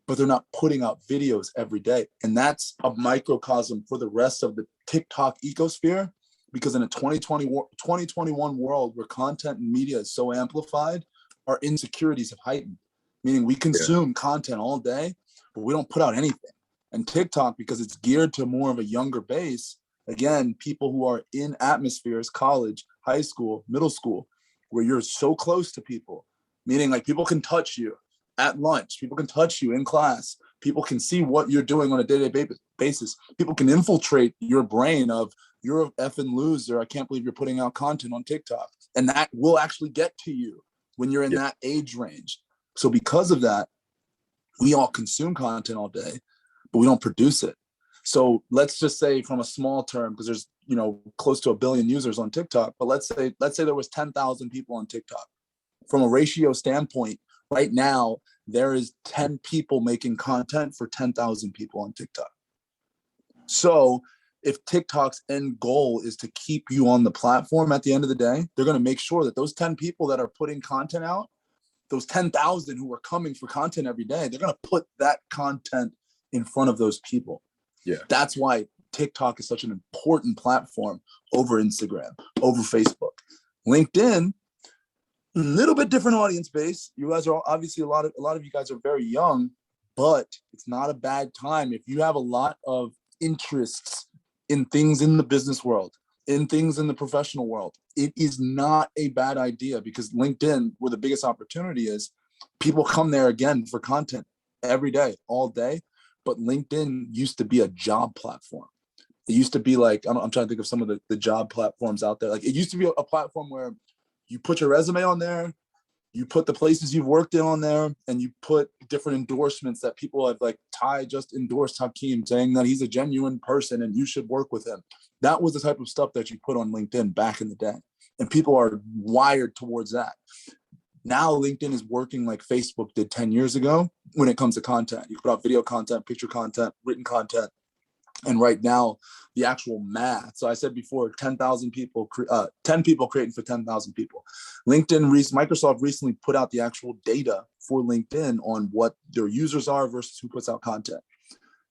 but they're not putting out videos every day. And that's a microcosm for the rest of the TikTok ecosphere, because in a 2021 world where content and media is so amplified, our insecurities have heightened, meaning we consume content all day, but we don't put out anything. And TikTok, because it's geared to more of a younger base, again, people who are in atmospheres, college, high school, middle school, where you're so close to people, meaning like people can touch you at lunch, people can touch you in class, people can see what you're doing on a day-to-day basis, people can infiltrate your brain of, you're a effing loser, I can't believe you're putting out content on TikTok. And that will actually get to you when you're in that age range. So because of that, we all consume content all day, but we don't produce it. So let's just say from a small term, because there's, close to 1 billion users on TikTok, but let's say there was 10,000 people on TikTok. From a ratio standpoint, right now, there is 10 people making content for 10,000 people on TikTok. So if TikTok's end goal is to keep you on the platform at the end of the day, they're going to make sure that those 10 people that are putting content out, those 10,000 who are coming for content every day, they're going to put that content in front of those people. Yeah. That's why TikTok is such an important platform over Instagram, over Facebook. LinkedIn, a little bit different audience base. You guys are obviously a lot of you guys are very young, but it's not a bad time if you have a lot of interests in things in the business world, in things in the professional world. It is not a bad idea, because LinkedIn, where the biggest opportunity is, people come there again for content every day, all day. But LinkedIn used to be a job platform. It used to be like, I'm trying to think of some of the job platforms out there. Like it used to be a platform where you put your resume on there, you put the places you've worked in on there, and you put different endorsements that people have, like Ty just endorsed Hakeem, saying that he's a genuine person and you should work with him. That was the type of stuff that you put on LinkedIn back in the day. And people are wired towards that. Now LinkedIn is working like Facebook did 10 years ago when it comes to content. You put out video content, picture content, written content. And right now, the actual math. So I said before, 10,000 people, 10 people creating for 10,000 people. Microsoft recently put out the actual data for LinkedIn on what their users are versus who puts out content.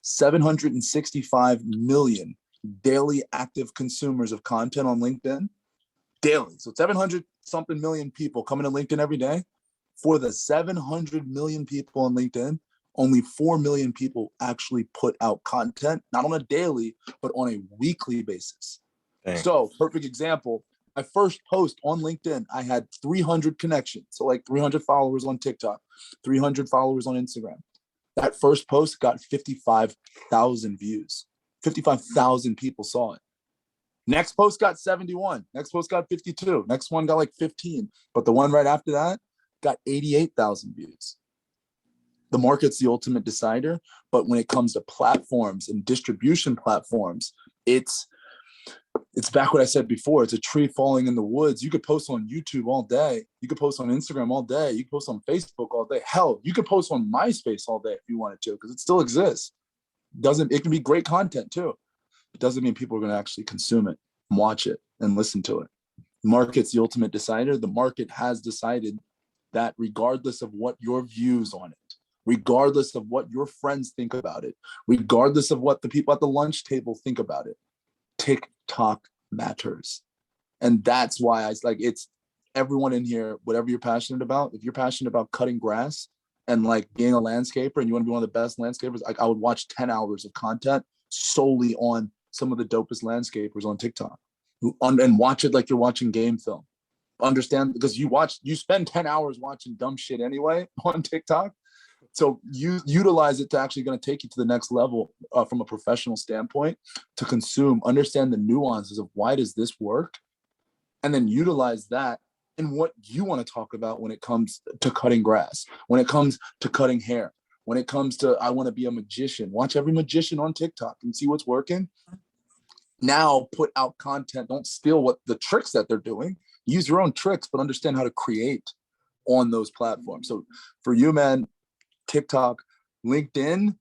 765 million daily active consumers of content on LinkedIn daily. So 700 something million people coming to LinkedIn every day. For the 700 million people on LinkedIn, only 4 million people actually put out content, not on a daily, but on a weekly basis. Dang. So, perfect example, my first post on LinkedIn, I had 300 connections. So like 300 followers on TikTok, 300 followers on Instagram. That first post got 55,000 views. 55,000 people saw it. Next post got 71. Next post got 52. Next one got like 15. But the one right after that got 88,000 views. The market's the ultimate decider, but when it comes to platforms and distribution platforms, it's back what I said before. It's a tree falling in the woods. You could post on YouTube all day. You could post on Instagram all day. You could post on Facebook all day. Hell, you could post on MySpace all day if you wanted to, because it still exists. It can be great content too. It doesn't mean people are going to actually consume it, watch it, and listen to it. The market's the ultimate decider. The market has decided that regardless of what your views on it, regardless of what your friends think about it, regardless of what the people at the lunch table think about it, TikTok matters. And that's why it's everyone in here, whatever you're passionate about. If you're passionate about cutting grass and like being a landscaper and you want to be one of the best landscapers, I would watch 10 hours of content solely on some of the dopest landscapers on TikTok and watch it like you're watching game film. Understand, because you spend 10 hours watching dumb shit anyway on TikTok. So you utilize it to actually going to take you to the next level from a professional standpoint to consume, understand the nuances of why does this work, and then utilize that in what you want to talk about when it comes to cutting grass, when it comes to cutting hair, when it comes to I want to be a magician. Watch every magician on TikTok and see what's working. Now put out content. Don't steal what the tricks that they're doing. Use your own tricks, but understand how to create on those platforms. So for you, man, TikTok, LinkedIn,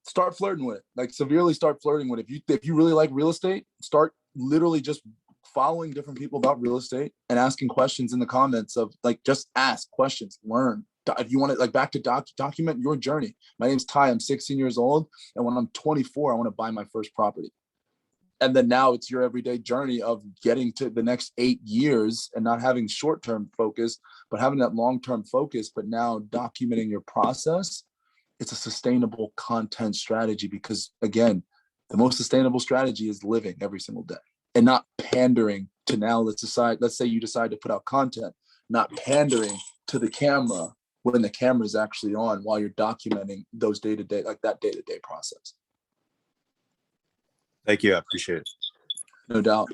start flirting with it. Like severely start flirting with it. If you really like real estate, start literally just following different people about real estate and asking questions in the comments of like, just ask questions, learn. If you want to like back to document your journey. My name's Ty, I'm 16 years old. And when I'm 24, I want to buy my first property. And then now it's your everyday journey of getting to the next 8 years and not having short-term focus, but having that long-term focus, but now documenting your process. It's a sustainable content strategy because again, the most sustainable strategy is living every single day and not pandering to now let's say you decide to put out content, not pandering to the camera when the camera is actually on while you're documenting those day-to-day, like that day-to-day process. Thank you. I appreciate it. No doubt.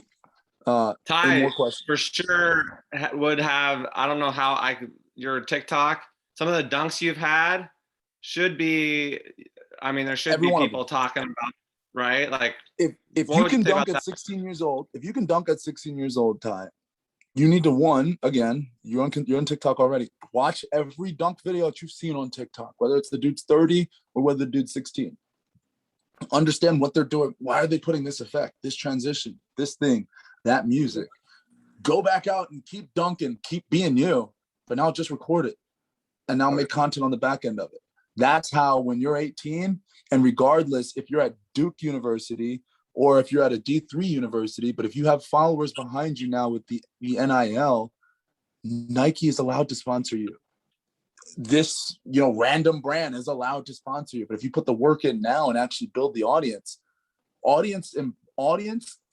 Any Ty, more questions? for sure would have, I don't know how your TikTok, some of the dunks you've had should be, I mean, there should Every be one of people talking about, right? Like, if what you would can you say dunk about at 16 years old, Ty, you need to again, you're on TikTok already. Watch every dunk video that you've seen on TikTok, whether it's the dude's 30 or whether the dude's 16. Understand what they're doing. Why are they putting this effect, this transition, this thing, that music? Go back out and keep dunking, keep being you, but now just record it and now make content on the back end of it. That's how when you're 18, and regardless if you're at Duke University or if you're at a D3 university, but if you have followers behind you now with the NIL, Nike is allowed to sponsor you. This, random brand is allowed to sponsor you. But if you put the work in now and actually build the audience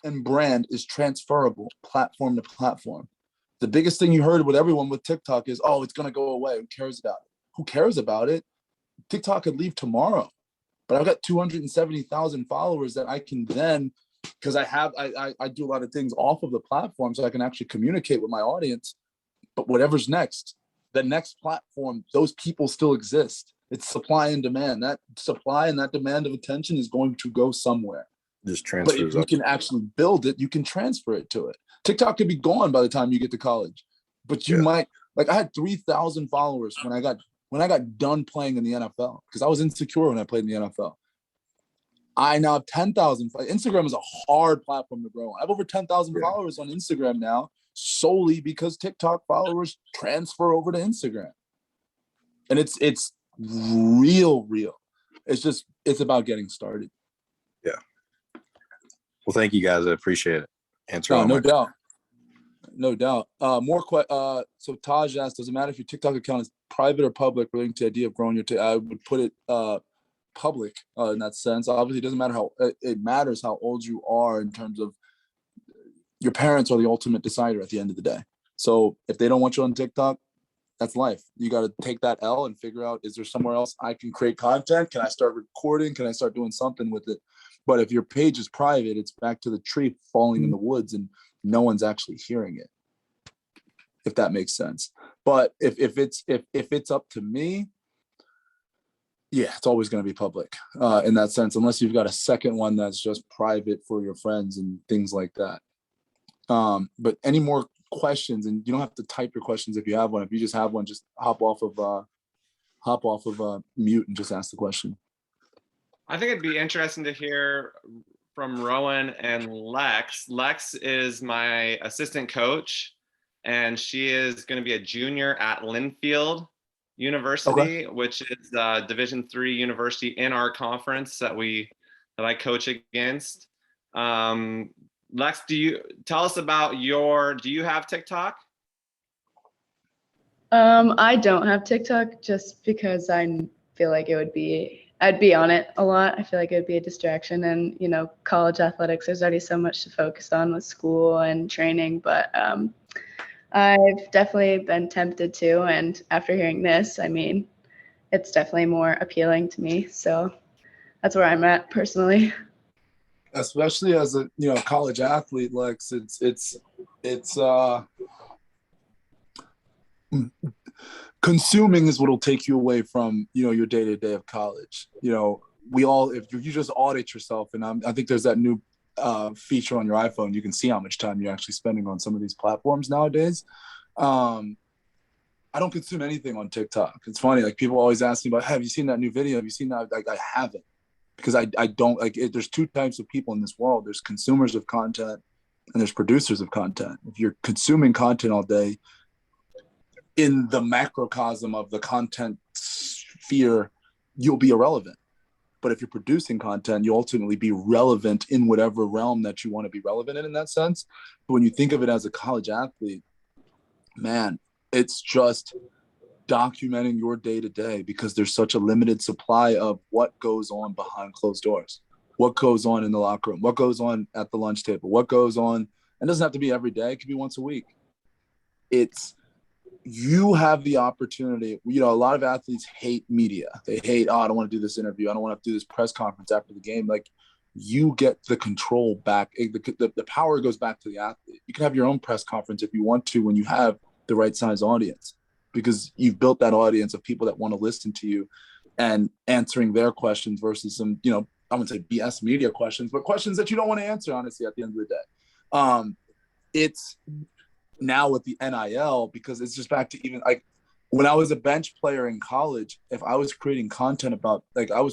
and brand is transferable platform to platform. The biggest thing you heard with everyone with TikTok is, oh, it's going to go away. Who cares about it? Who cares about it? TikTok could leave tomorrow, but I've got 270,000 followers that I can then because I do a lot of things off of the platform, so I can actually communicate with my audience. But whatever's next, the next platform, those people still exist. It's supply and demand. That supply and that demand of attention is going to go somewhere. Just But if transfers you up. can actually build it, you can transfer it to it. TikTok could be gone by the time you get to college, but you Yeah. might, like, I had 3,000 followers when I got done playing in the NFL, because I was insecure when I played in the NFL. I now have 10,000. Instagram is a hard platform to grow on. I have over 10,000 Yeah. followers on Instagram now, solely because TikTok followers transfer over to Instagram. And it's real. It's about getting started. Yeah. Well, thank you guys. I appreciate it. Answer No, all no my doubt. No doubt. So Taj asked, does it matter if your TikTok account is private or public relating to the idea of growing your I would put it public in that sense. Obviously, it doesn't matter how it matters how old you are in terms of your parents are the ultimate decider at the end of the day. So if they don't want you on TikTok, that's life. You got to take that L and figure out, is there somewhere else I can create content? Can I start recording? Can I start doing something with it? But if your page is private, it's back to the tree falling in the woods and no one's actually hearing it, if that makes sense. But if it's up to me, yeah, it's always going to be public in that sense, unless you've got a second one that's just private for your friends and things like that. But any more questions? And you don't have to type your questions if you have one. If you just have one, just hop off of mute and just ask the question. I think it'd be interesting to hear from Rowan and Lex. Lex is my assistant coach, and she is going to be a junior at Linfield University, which is a Division III university in our conference that I coach against. Lex, do you tell us about do you have TikTok? I don't have TikTok just because I feel like I'd be on it a lot. I feel like it would be a distraction, and college athletics, there's already so much to focus on with school and training, but I've definitely been tempted to, and after hearing this, I mean, it's definitely more appealing to me. So that's where I'm at personally. Especially as a college athlete, Lex, it's consuming is what'll take you away from your day-to-day of college. If you just audit yourself, and I think there's that new feature on your iPhone, you can see how much time you're actually spending on some of these platforms nowadays. I don't consume anything on TikTok. It's funny, like people always ask me about, have you seen that new video? Have you seen that? Like, I haven't, because I don't like it. There's two types of people in this world. There's consumers of content and there's producers of content. If you're consuming content all day in the macrocosm of the content sphere, you'll be irrelevant. But if you're producing content, you'll ultimately be relevant in whatever realm that you want to be relevant in that sense. But when you think of it as a college athlete, man, it's just documenting your day-to-day, because there's such a limited supply of what goes on behind closed doors, what goes on in the locker room, what goes on at the lunch table, what goes on, and it doesn't have to be every day, it could be once a week. You have the opportunity. A lot of athletes hate media. They hate, I don't want to do this interview, I don't want to do this press conference after the game. Like, you get the control back. The power goes back to the athlete. You can have your own press conference if you want to, when you have the right size audience, because you've built that audience of people that want to listen to you and answering their questions versus some, I wouldn't say BS media questions, but questions that you don't want to answer, honestly, at the end of the day. It's now with the NIL, because it's just back to even like when I was a bench player in college, if I was creating content about, like, I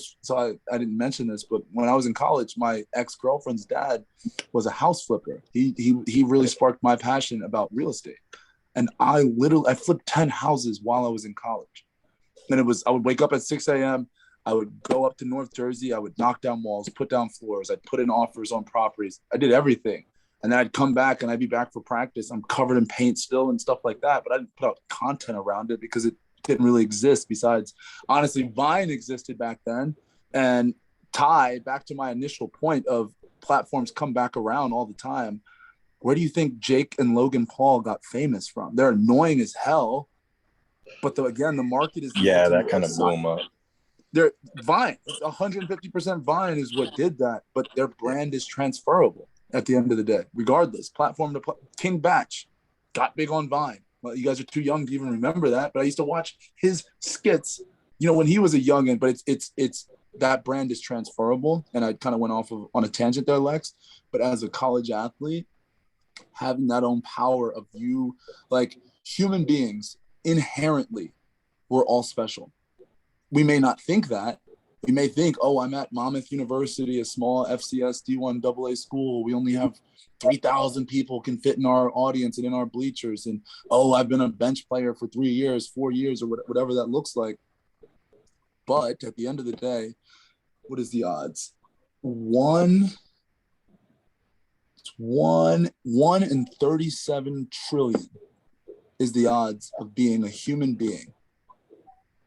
didn't mention this, but when I was in college, my ex-girlfriend's dad was a house flipper. He really sparked my passion about real estate. And I flipped 10 houses while I was in college. And I would wake up at 6 a.m. I would go up to North Jersey. I would knock down walls, put down floors. I'd put in offers on properties. I did everything. And then I'd come back and I'd be back for practice. I'm covered in paint still and stuff like that. But I didn't put out content around it because it didn't really exist. Besides, honestly, Vine existed back then. And back to my initial point of platforms come back around all the time. Where do you think Jake and Logan Paul got famous from? They're annoying as hell. But the market is that kind of blew them up. Vine, 150% Vine is what did that, but their brand is transferable. at the end of the day, regardless. Platform to King Batch got big on Vine. Well, you guys are too young to even remember that, but I used to watch his skits, when he was a youngin'. But it's that brand is transferable, and I kind of went off on a tangent there, Lex. But as a college athlete, having that own power of you, like human beings inherently, we're all special. We may not think that. We may think, oh, I'm at Monmouth University, a small FCS D1 AA school. We only have 3,000 people can fit in our audience and in our bleachers. And, oh, I've been a bench player for 3 years, 4 years, or whatever that looks like. But at the end of the day, what is the odds? One in 37 trillion is the odds of being a human being.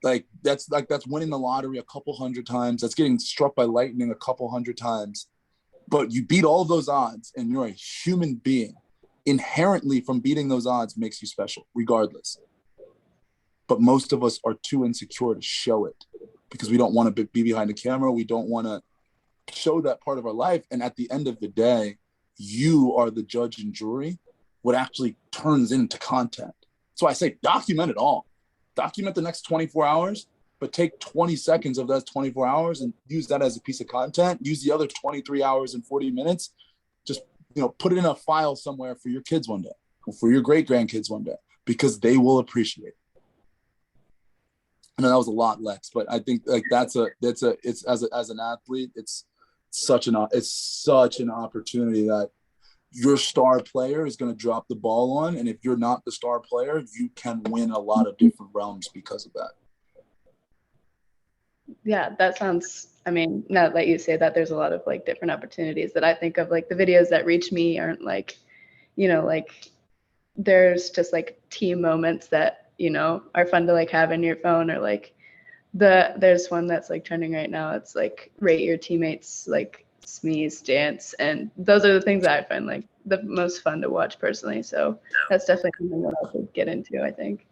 That's winning the lottery a couple hundred times. That's getting struck by lightning a couple hundred times. But you beat all those odds and you're a human being. Inherently, from beating those odds makes you special, regardless. But most of us are too insecure to show it because we don't want to be behind the camera. We don't want to show that part of our life. And at the end of the day, you are the judge and jury, what actually turns into content. So I say document it all. Document the next 24 hours, but take 20 seconds of those 24 hours and use that as a piece of content. Use the other 23 hours and 40 minutes. Just, put it in a file somewhere for your kids one day or for your great grandkids one day, because they will appreciate it. I know that was a lot, Lex, but I think it's as an athlete, it's such an opportunity that your star player is going to drop the ball on. And if you're not the star player, you can win a lot of different realms because of that. Yeah, that sounds, now that you say that, there's a lot of different opportunities that I think of. The videos that reach me aren't there's just team moments that, are fun to have in your phone, or there's one that's trending right now. It's rate your teammates sneeze dance, and those are the things that I find the most fun to watch personally. So that's definitely something that I could get into, I think.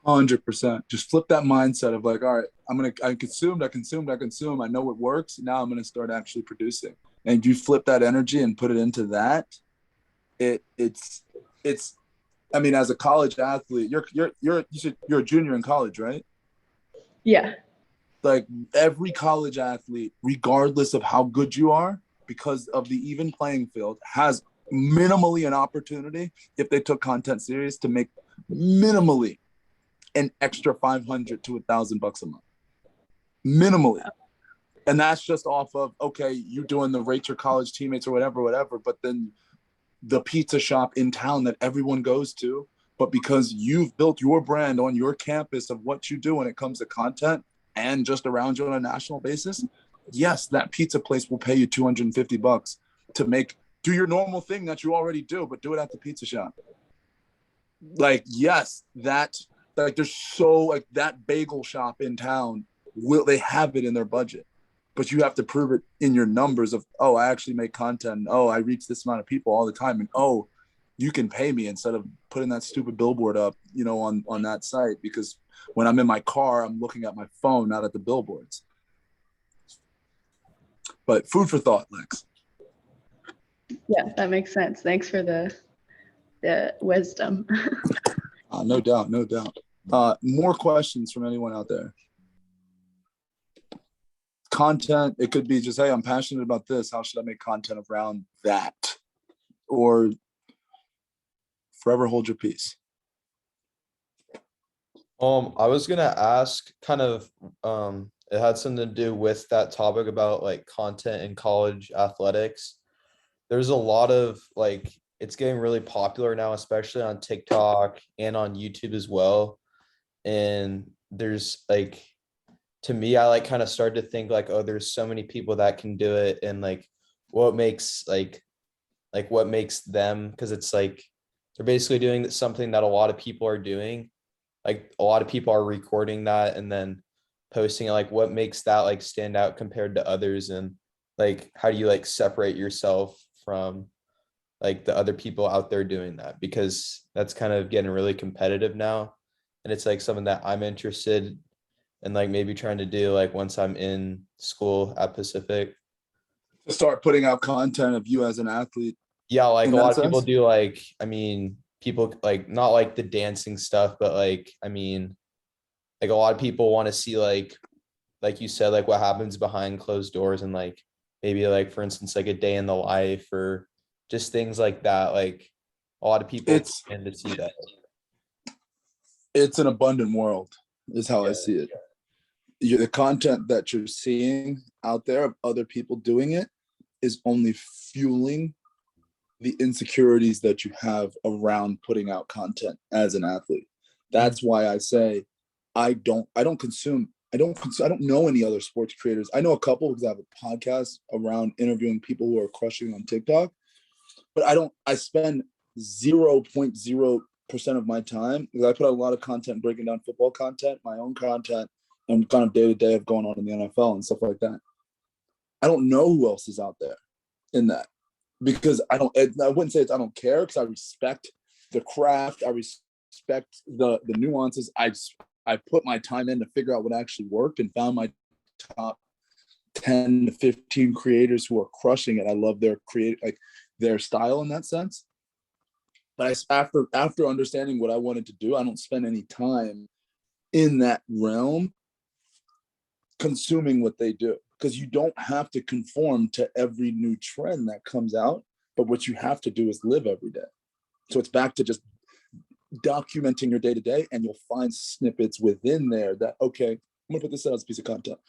100%. Just flip that mindset of all right, I consumed. I know it works. Now I'm going to start actually producing. And you flip that energy and put it into that. It's as a college athlete, you're a junior in college, right? Yeah. Every college athlete, regardless of how good you are, because of the even playing field, has minimally an opportunity, if they took content serious, to make minimally an extra $500 to $1,000 a month. Minimally. And that's just off of, okay, you doing the rate your college teammates or whatever, but then the pizza shop in town that everyone goes to, but because you've built your brand on your campus of what you do when it comes to content and just around you on a national basis, yes, that pizza place will pay you $250 to do your normal thing that you already do, but do it at the pizza shop. Yes, there's that bagel shop in town, they have it in their budget, but you have to prove it in your numbers of, oh, I actually make content. Oh, I reach this amount of people all the time. And, oh, you can pay me instead of putting that stupid billboard up, on that site, because when I'm in my car, I'm looking at my phone, not at the billboards. But food for thought, Lex. Yeah, that makes sense. Thanks for the wisdom. No doubt. More questions from anyone out there? Content, it could be just, hey, I'm passionate about this. How should I make content around that? Or forever hold your peace. I was gonna ask kind of it had something to do with that topic about content in college athletics. There's a lot of it's getting really popular now, especially on TikTok and on YouTube as well. And there's to me, I kind of started to think oh, there's so many people that can do it, and what makes what makes them, because it's they're basically doing something that a lot of people are doing. A lot of people are recording that and then posting it. What makes that stand out compared to others, and how do you separate yourself from the other people out there doing that, because that's kind of getting really competitive now, and it's something that I'm interested in maybe trying to do once I'm in school at Pacific. Start putting out content of you as an athlete. Yeah, like In a that lot of people sense? do, like, I mean, people like not like the dancing stuff, but like, I mean, like a lot of people want to see like you said, like what happens behind closed doors, and like maybe like for instance, like a day in the life or just things like that. Like a lot of people It's tend to see that. it's an abundant world, is how I Yeah. see it. The content that you're seeing out there of other people doing it is only fueling the insecurities that you have around putting out content as an athlete. That's why I say I don't know any other sports creators. I know a couple because I have a podcast around interviewing people who are crushing on TikTok, but I spend 0.0% of my time because I put out a lot of content breaking down football content, my own content, and kind of day to day of going on in the NFL and stuff like that. I don't know who else is out there in that because I wouldn't say I don't care because I respect the craft. I respect the nuances. I put my time in to figure out what actually worked and found my top 10 to 15 creators who are crushing it. I love their style in that sense. But after understanding what I wanted to do, I don't spend any time in that realm consuming what they do, because you don't have to conform to every new trend that comes out, but what you have to do is live every day. So it's back to just documenting your day to day, and you'll find snippets within there that, okay, I'm gonna put this out as a piece of content.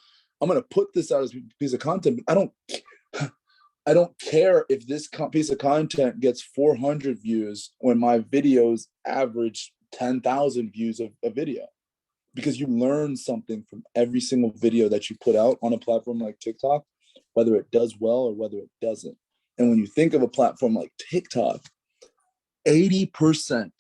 I'm gonna put this out as a piece of content. I don't care if this piece of content gets 400 views when my videos average 10,000 views of a video, because you learn something from every single video that you put out on a platform like TikTok, whether it does well or whether it doesn't. And when you think of a platform like TikTok, 80%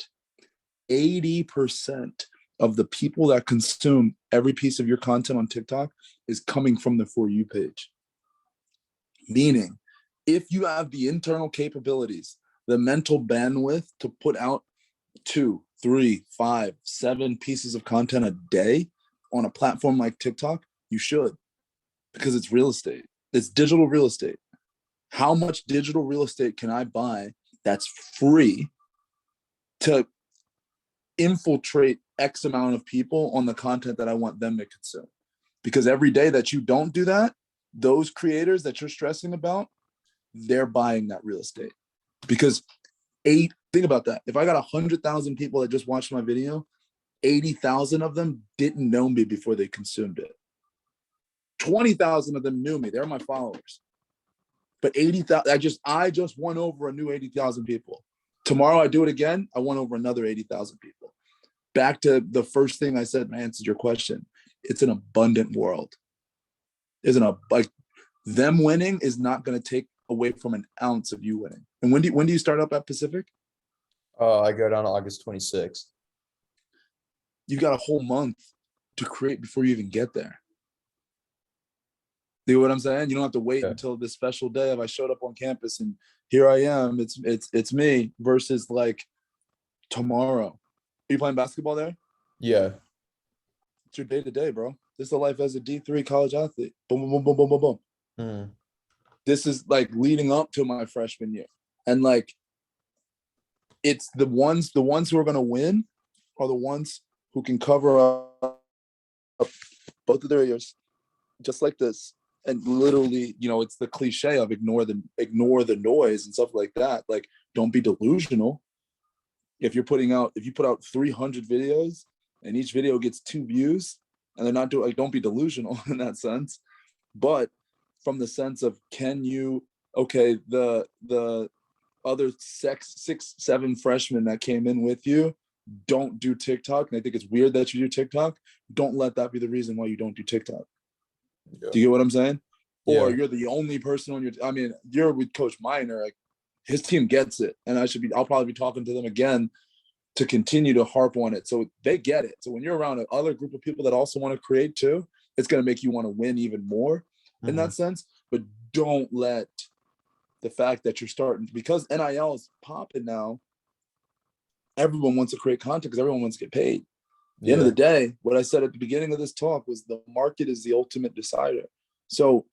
of the people that consume every piece of your content on TikTok is coming from the For You page. Meaning, if you have the internal capabilities, the mental bandwidth to put out 2, 3, 5, 7 pieces of content a day on a platform like TikTok, you should, because it's real estate. It's digital real estate. How much digital real estate can I buy that's free to infiltrate X amount of people on the content that I want them to consume? Because every day that you don't do that, those creators that you're stressing about, they're buying that real estate. Because think about that. If I got 100,000 people that just watched my video, 80,000 of them didn't know me before they consumed it. 20,000 of them knew me. They're my followers. But 80,000, I just won over a new 80,000 people. Tomorrow I do it again, I won over another 80,000 people. Back to the first thing I said, I answered your question. It's an abundant world. Them winning is not going to take away from an ounce of you winning. And when do you start up at Pacific? I go down August 26th. You got a whole month to create before you even get there. You know what I'm saying? You don't have to wait until this special day of I showed up on campus and here I am. It's me versus like tomorrow. Are you playing basketball there? Yeah. It's your day to day, bro. This is the life as a D3 college athlete. Boom, boom, boom, boom, boom, boom, boom. This is like leading up to my freshman year. And like, it's the ones who are going to win are the ones who can cover up both of their ears, just like this. And literally, it's the cliche of ignore the noise and stuff like that. Like, don't be delusional. If you put out 300 videos and each video gets 2 views and they're not doing, don't be delusional in that sense. But from the sense of, can you, the other 6, 7 freshmen that came in with you don't do TikTok, and I think it's weird that you do TikTok. Don't let that be the reason why you don't do TikTok. Yeah. Do you get what I'm saying? Yeah. Or you're the only person on you're with Coach Miner, like his team gets it, and I'll probably be talking to them again to continue to harp on it. So they get it. So when you're around another group of people that also want to create too, it's going to make you want to win even more in that sense. But don't let the fact that you're starting, because NIL is popping now, everyone wants to create content because everyone wants to get paid. At the end of the day, what I said at the beginning of this talk was the market is the ultimate decider. So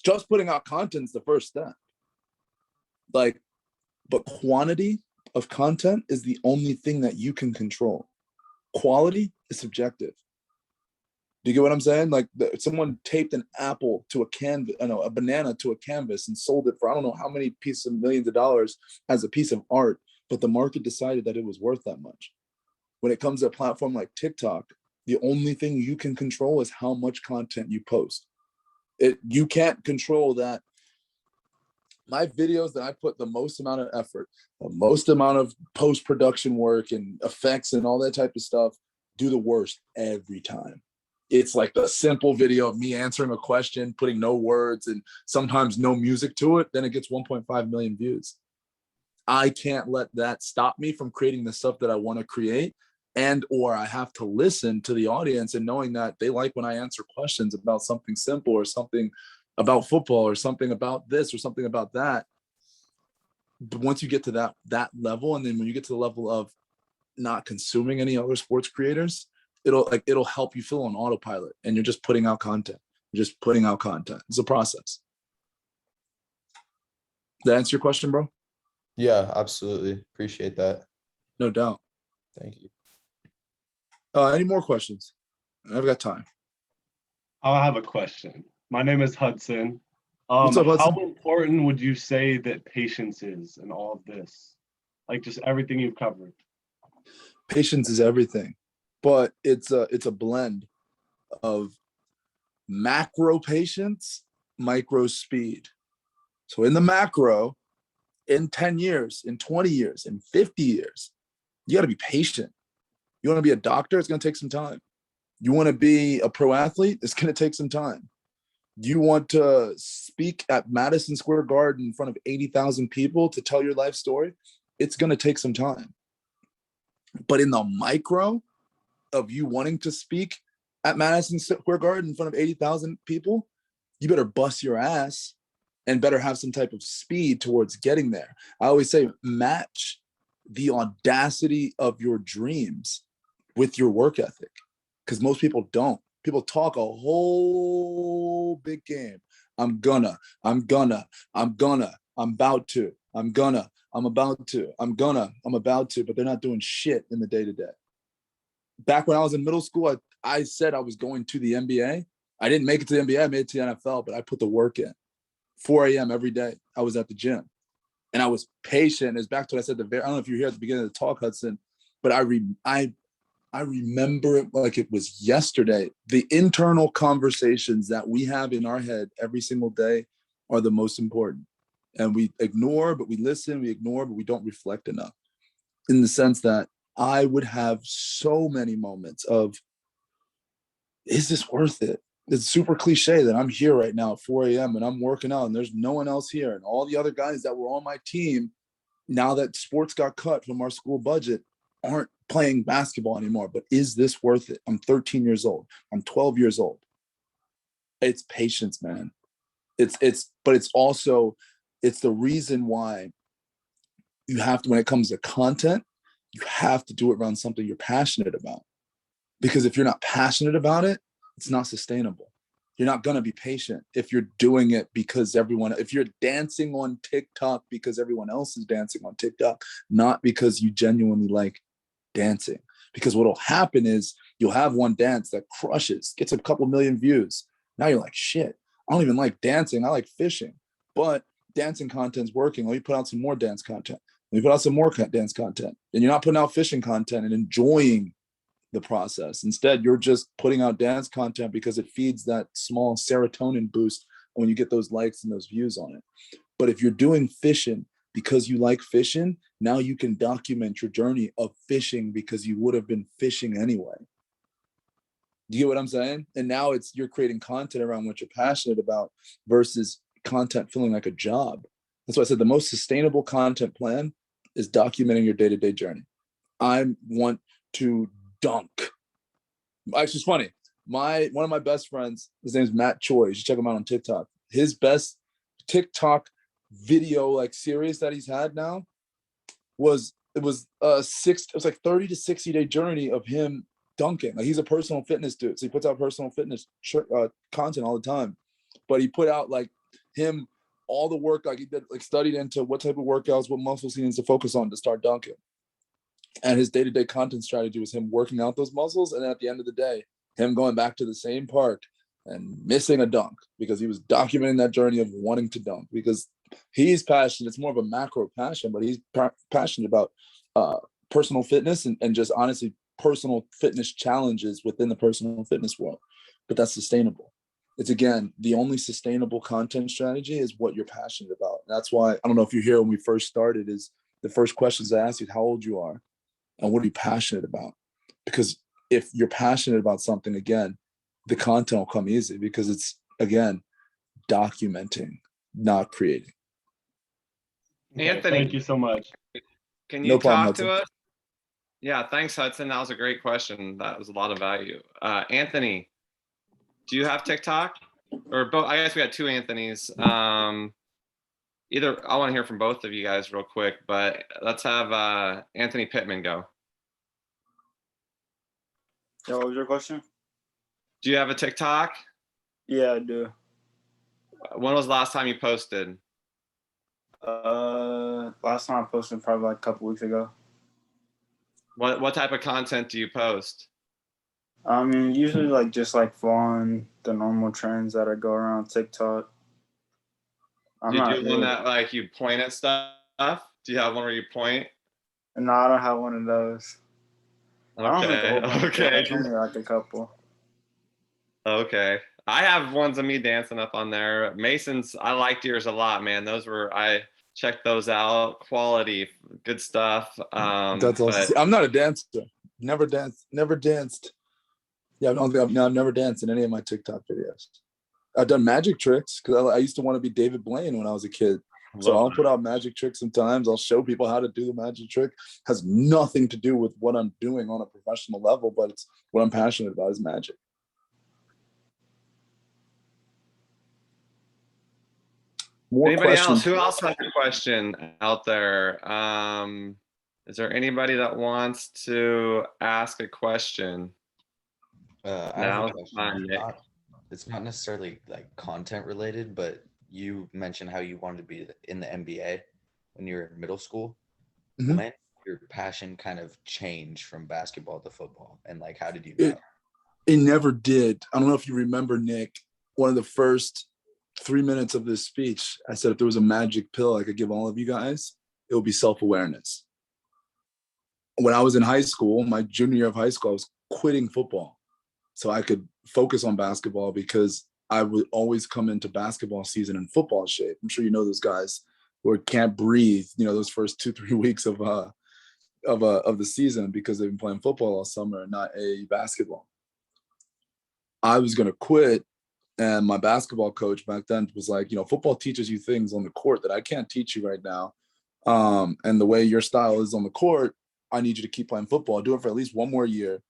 Just putting out content is the first step. Like, but quantity of content is the only thing that you can control. Quality is subjective. Do you get what I'm saying? Like someone taped an apple to a canvas, a banana to a canvas and sold it for I don't know how many pieces of millions of dollars as a piece of art, but the market decided that it was worth that much. When it comes to a platform like TikTok, the only thing you can control is how much content you post. You can't control that. My videos that I put the most amount of effort, the most amount of post-production work and effects and all that type of stuff do the worst every time. It's like the simple video of me answering a question, putting no words and sometimes no music to it, then it gets 1.5 million views. I can't let that stop me from creating the stuff that I want to create, and or I have to listen to the audience and knowing that they like when I answer questions about something simple or something about football or something about this or something about that. But once you get to that level, and then when you get to the level of not consuming any other sports creators, it'll help you feel on autopilot and you're just putting out content. You're just putting out content. It's a process. Did that answer your question, bro? Yeah, absolutely. Appreciate that. No doubt. Thank you. Any more questions? I've got time. I have a question. My name is Hudson. What's up, Hudson? How important would you say that patience is in all of this? Like just everything you've covered. Patience is everything, but it's a blend of macro patience, micro speed. So in the macro, in 10 years, in 20 years, in 50 years, you got to be patient. You want to be a doctor? It's going to take some time. You want to be a pro athlete? It's going to take some time. You want to speak at Madison Square Garden in front of 80,000 people to tell your life story? It's going to take some time. But in the micro of you wanting to speak at Madison Square Garden in front of 80,000 people, you better bust your ass and better have some type of speed towards getting there. I always say match the audacity of your dreams with your work ethic, because most people don't. People talk a whole big game. I'm about to, I'm about to, but they're not doing shit in the day-to-day. Back when I was in middle school, I said I was going to the NBA. I didn't make it to the NBA, I made it to the NFL, but I put the work in. 4 a.m. every day, I was at the gym. And I was patient. It's back to what I said, I don't know if you were here at the beginning of the talk, Hudson, but I remember it like it was yesterday. The internal conversations that we have in our head every single day are the most important. And we ignore, but we listen, we ignore, but we don't reflect enough. In the sense that I would have so many moments of, is this worth it? It's super cliche that I'm here right now at 4 a.m. and I'm working out and there's no one else here. And all the other guys that were on my team, now that sports got cut from our school budget, aren't playing basketball anymore. But is this worth it? I'm 13 years old. I'm 12 years old. It's patience, man. But it's also, it's the reason why you have to, when it comes to content, you have to do it around something you're passionate about. Because if you're not passionate about it, it's not sustainable. You're not going to be patient if you're doing it because if you're dancing on TikTok because everyone else is dancing on TikTok, not because you genuinely like dancing. Because what'll happen is you'll have one dance that crushes, gets a couple million views. Now you're like, shit, I don't even like dancing. I like fishing, but dancing content's working. Let me put out some more dance content. Let me put out some more dance content. And you're not putting out fishing content and enjoying the process. Instead, you're just putting out dance content because it feeds that small serotonin boost when you get those likes and those views on it. But if you're doing fishing because you like fishing, now you can document your journey of fishing because you would have been fishing anyway. Do you get what I'm saying? And now you're creating content around what you're passionate about versus content feeling like a job. That's why I said the most sustainable content plan is documenting your day-to-day journey. I want to dunk. Actually, it's funny. One of my best friends, his name is Matt Choi. You should check him out on TikTok. His best TikTok video series that he's had now was like 30 to 60 day journey of him dunking. Like, he's a personal fitness dude, so he puts out personal fitness content all the time. But he put out him all the work like he did, like studied into what type of workouts, what muscles he needs to focus on to start dunking. And his day-to-day content strategy was him working out those muscles. And at the end of the day, him going back to the same park and missing a dunk because he was documenting that journey of wanting to dunk because he's passionate. It's more of a macro passion, but he's passionate about personal fitness and just honestly personal fitness challenges within the personal fitness world. But that's sustainable. It's again, the only sustainable content strategy is what you're passionate about. That's why, I don't know if you're here when we first started, is the first questions I asked you how old you are and what are you passionate about? Because if you're passionate about something, again, the content will come easy because it's, again, documenting, not creating. Anthony, thank you so much. Can you No problem, talk to Hudson. us? Yeah, thanks, Hudson. That was a great question. That was a lot of value. Anthony, do you have TikTok? Or both? I guess we got two Anthony's. Either I want to hear from both of you guys real quick, but let's have Anthony Pittman go. Yeah, what was your question? Do you have a TikTok? Yeah, I do. When was the last time you posted? Last time I posted probably like a couple weeks ago. What type of content do you post? I mean, usually like just like following the normal trends that I go around TikTok. Do you do one that like you point at stuff? Do you have one where you point? No, I don't have one of those. I don't make a whole bunch Okay. There's only like a couple. Okay. I have ones of me dancing up on there. Mason's, I liked yours a lot, man. I checked those out. Quality, good stuff. That's awesome. I'm not a dancer. Never danced. Yeah, I've never danced in any of my TikTok videos. I've done magic tricks because I used to want to be David Blaine when I was a kid. So I'll put out magic tricks sometimes. I'll show people how to do the magic trick. Has nothing to do with what I'm doing on a professional level, but it's what I'm passionate about is magic. More Anybody questions? else? Who else has a question out there? Is there anybody that wants to ask a question? I have a question. It's not necessarily like content related, but you mentioned how you wanted to be in the NBA when you were in middle school. Mhm. When did your passion kind of change from basketball to football, and like how did you know? It never did. I don't know if you remember, Nick, one of the first 3 minutes of this speech, I said if there was a magic pill I could give all of you guys, it would be self-awareness. When I was in high school, my junior year of high school, I was quitting football so I could focus on basketball because I would always come into basketball season in football shape. I'm sure you know those guys who can't breathe, those first 2-3 weeks of the season because they've been playing football all summer and not AAU basketball. I was going to quit, and my basketball coach back then was like, football teaches you things on the court that I can't teach you right now. And the way your style is on the court, I need you to keep playing football. Do it for at least one more year.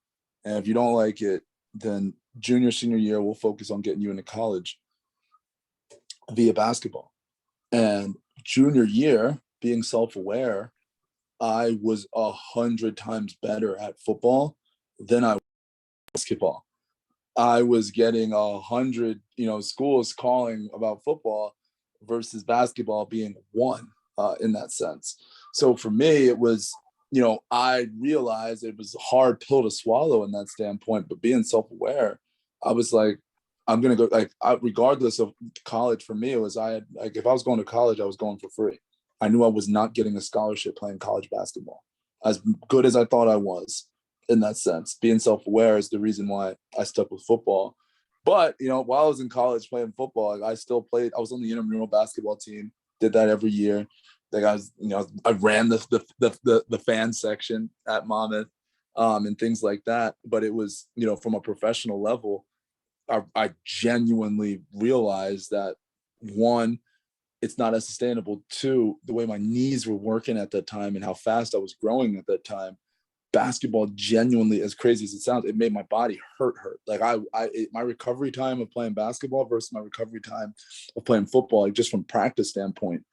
And if you don't like it, then senior year, we'll focus on getting you into college via basketball. And junior year, being self-aware, I was 100 times better at football than I was basketball. I was getting 100, schools calling about football versus basketball being one in that sense. So for me, it was, I realized it was a hard pill to swallow in that standpoint, but being self-aware, I was like, I'm going to go regardless of college. For me, it was, if I was going to college, I was going for free. I knew I was not getting a scholarship playing college basketball as good as I thought I was. In that sense, being self-aware is the reason why I stuck with football. But, while I was in college playing football, I still played. I was on the intramural basketball team, did that every year. I ran the fan section at Monmouth and things like that. But it was, from a professional level, I genuinely realized that, one, it's not as sustainable. Two, the way my knees were working at that time and how fast I was growing at that time, basketball genuinely, as crazy as it sounds, it made my body hurt. Like my recovery time of playing basketball versus my recovery time of playing football, like just from practice standpoint,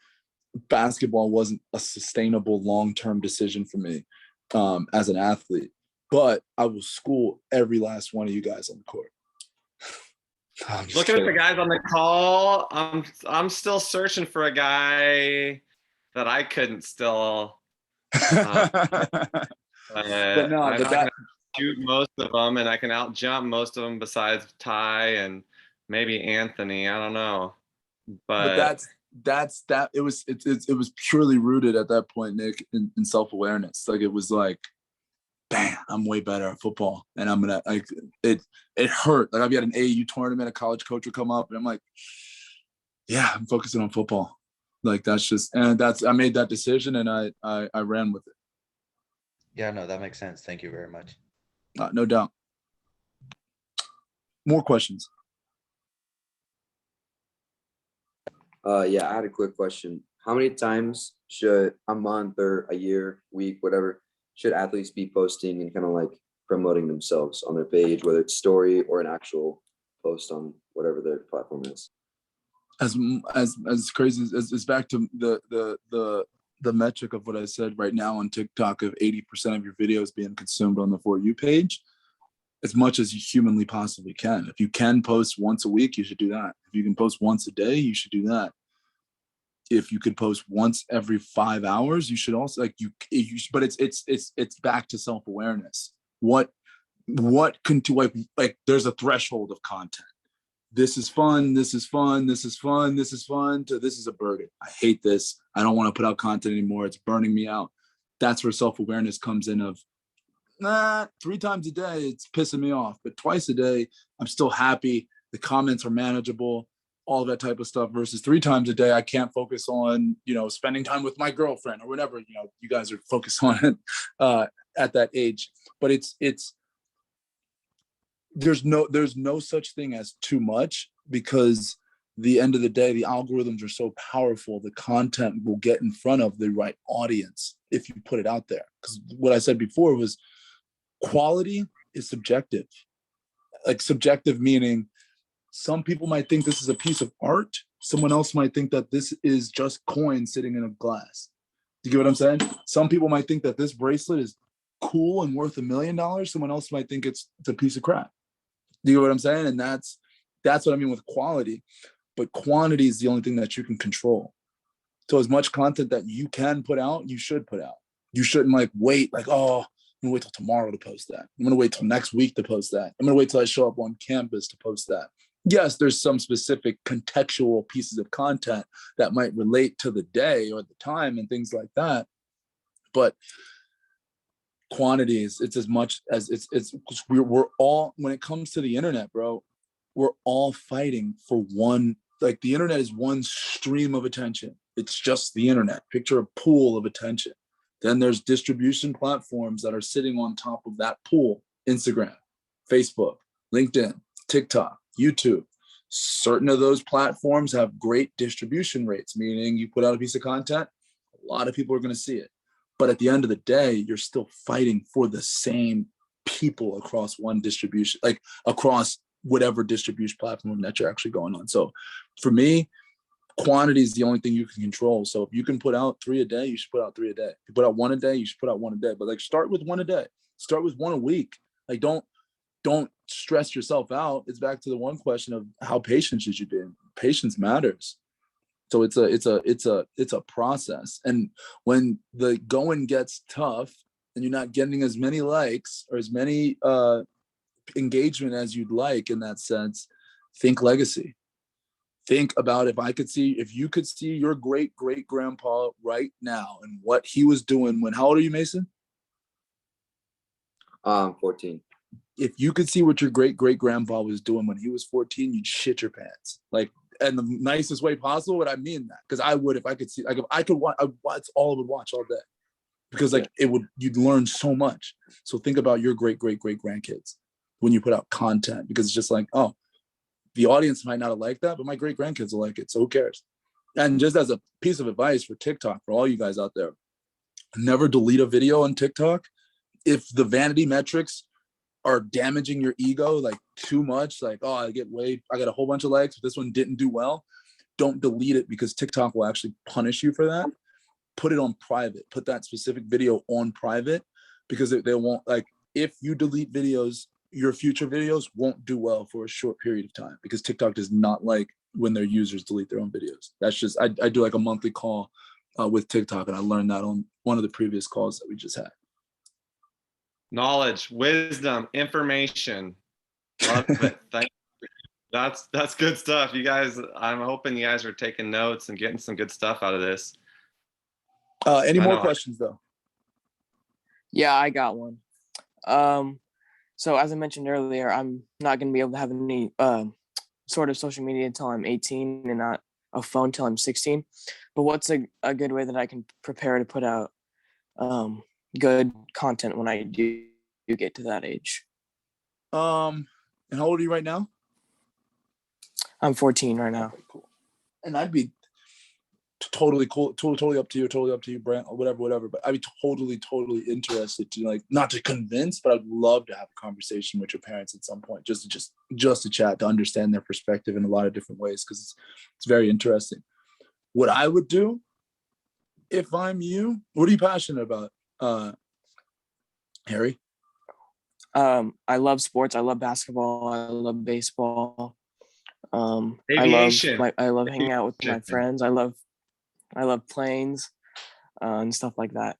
basketball wasn't a sustainable long-term decision for me as an athlete. But I will school every last one of you guys on the court. I'm just Looking at the kidding. guys on the call, I'm still searching for a guy that I couldn't still. But no, I but can that, shoot most of them, and I can out jump most of them besides Ty and maybe Anthony. I don't know, but but that's that. It was it was purely rooted at that point, Nick, in self-awareness. Like it was like, bam, I'm way better at football, and I'm gonna like it hurt. Like I've got an AAU tournament, a college coach would come up, and I'm like, yeah, I'm focusing on football. Like that's just, and that's, I made that decision, and I ran with it. Yeah, no, that makes sense. Thank you very much. No doubt. More questions. Yeah, I had a quick question. How many times should a month or a year, week, whatever, should athletes be posting and kind of like promoting themselves on their page, whether it's story or an actual post on whatever their platform is? As crazy as it's back to the metric of what I said right now on TikTok of 80% of your videos being consumed on the For You page, as much as you humanly possibly can. If you can post once a week, you should do that. If you can post once a day, you should do that. If you could post once every 5 hours, you should also but it's back to self-awareness. What can do, like there's a threshold of content. This is fun, this is fun, this is fun, this is fun, to this is a burden. I hate this. I don't want to put out content anymore. It's burning me out. That's where self-awareness comes in of, 3 times a day, it's pissing me off. But twice a day, I'm still happy. The comments are manageable, all that type of stuff, versus 3 times a day, I can't focus on, spending time with my girlfriend or whatever, you guys are focused on at that age. But there's no such thing as too much, because the end of the day, the algorithms are so powerful. The content will get in front of the right audience if you put it out there. Because what I said before was quality is subjective. Like subjective meaning some people might think this is a piece of art. Someone else might think that this is just coin sitting in a glass. Do you get what I'm saying? Some people might think that this bracelet is cool and worth $1 million. Someone else might think it's a piece of crap. Do you get what I'm saying? And that's what I mean with quality. But quantity is the only thing that you can control. So as much content that you can put out, you should put out. You shouldn't wait, I'm gonna wait till tomorrow to post that. I'm gonna wait till next week to post that. I'm gonna wait till I show up on campus to post that. Yes, there's some specific contextual pieces of content that might relate to the day or the time and things like that. But quantities, it's as much as we're all, when it comes to the internet, bro, we're all fighting for one. Like the internet is one stream of attention. It's just the internet. Picture a pool of attention. Then there's distribution platforms that are sitting on top of that pool. Instagram, Facebook, LinkedIn, TikTok, YouTube. Certain of those platforms have great distribution rates, meaning you put out a piece of content, a lot of people are going to see it. But at the end of the day, you're still fighting for the same people across one distribution, like across whatever distribution platform that you're actually going on. So for me, quantity is the only thing you can control. So if you can put out 3 a day, you should put out 3 a day. If you put out 1 a day, you should put out 1 a day. But start with 1 a day. Start with 1 a week. Don't stress yourself out. It's back to the one question of how patient should you be. Patience matters. So it's a process. And when the going gets tough and you're not getting as many likes or as many engagement as you'd like in that sense, think legacy. Think about if you could see your great grandpa right now and what he was doing when, how old are you, Mason? 14. If you could see what your great grandpa was doing when he was 14, you'd shit your pants. In the nicest way possible, but I mean that. Because I would, if I could see, if I could watch, that's all I would watch all day. Because you'd learn so much. So think about your great grandkids when you put out content, because it's just the audience might not have liked that, but my great grandkids will like it. So who cares? And just as a piece of advice for TikTok, for all you guys out there, never delete a video on TikTok if the vanity metrics are damaging your ego too much. I got a whole bunch of likes, but this one didn't do well. Don't delete it, because TikTok will actually punish you for that. Put it on private. Put that specific video on private, because they won't, if you delete videos, your future videos won't do well for a short period of time because TikTok does not like when their users delete their own videos. That's just, I do like a monthly call with TikTok, and I learned that on one of the previous calls that we just had. Knowledge, wisdom, information. Love it. Thank you. That's good stuff. You guys, I'm hoping you guys are taking notes and getting some good stuff out of this. Any more questions though? Yeah, I got one. So as I mentioned earlier, I'm not going to be able to have any sort of social media until I'm 18 and not a phone till I'm 16. But what's a good way that I can prepare to put out good content when I do get to that age? And how old are you right now? I'm 14 right now. Okay, cool. And I'd be totally cool, totally up to you, Brent, or whatever. But I'd be totally interested to, like, not to convince, but I'd love to have a conversation with your parents at some point, just to chat, to understand their perspective in a lot of different ways, because it's very interesting. What I would do if I'm you, what are you passionate about, Harry? I love sports. I love basketball. I love baseball. Aviation. I love hanging out with my friends. I love planes and stuff like that.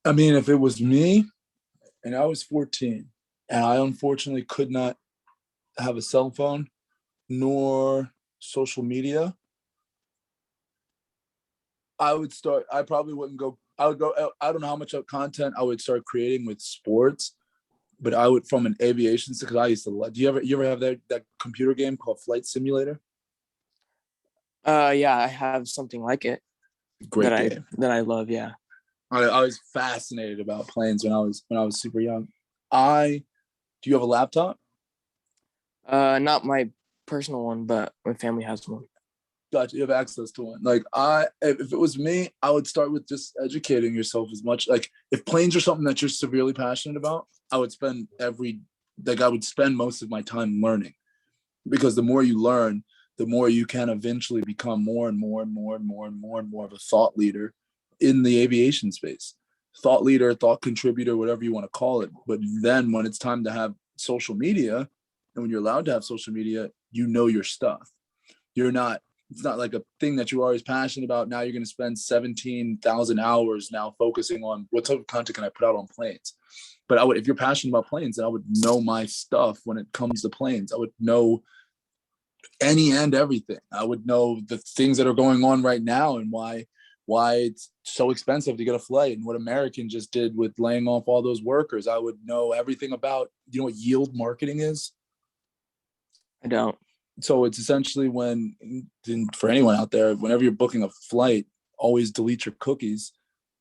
I mean, if it was me and I was 14 and I unfortunately could not have a cell phone nor social media, I probably wouldn't go. I don't know how much of content I would start creating with sports, but I would, from an aviation, because I used to love. Do you ever have that computer game called Flight Simulator? Yeah, I have something like it. Great game that I love. Yeah, I was fascinated about planes when I was super young. Do you have a laptop? Not my personal one, but my family has one. Gotcha. You have access to one. Like, if it was me, I would start with just educating yourself as much. Like, if planes are something that you're severely passionate about, I would spend most of my time learning, because the more you learn, the more you can eventually become more and more of a thought leader in the aviation space. Thought leader, thought contributor, whatever you want to call it. But then when it's time to have social media, and when you're allowed to have social media, you know your stuff. It's not like a thing that you're always passionate about. Now you're going to spend 17,000 hours now focusing on what type of content can I put out on planes. But if you're passionate about planes, then I would know my stuff when it comes to planes. I would know any and everything. I would know the things that are going on right now and why it's so expensive to get a flight, and what American just did with laying off all those workers. I would know everything about, you know what yield marketing is? I don't. So it's essentially for anyone out there, whenever you're booking a flight, always delete your cookies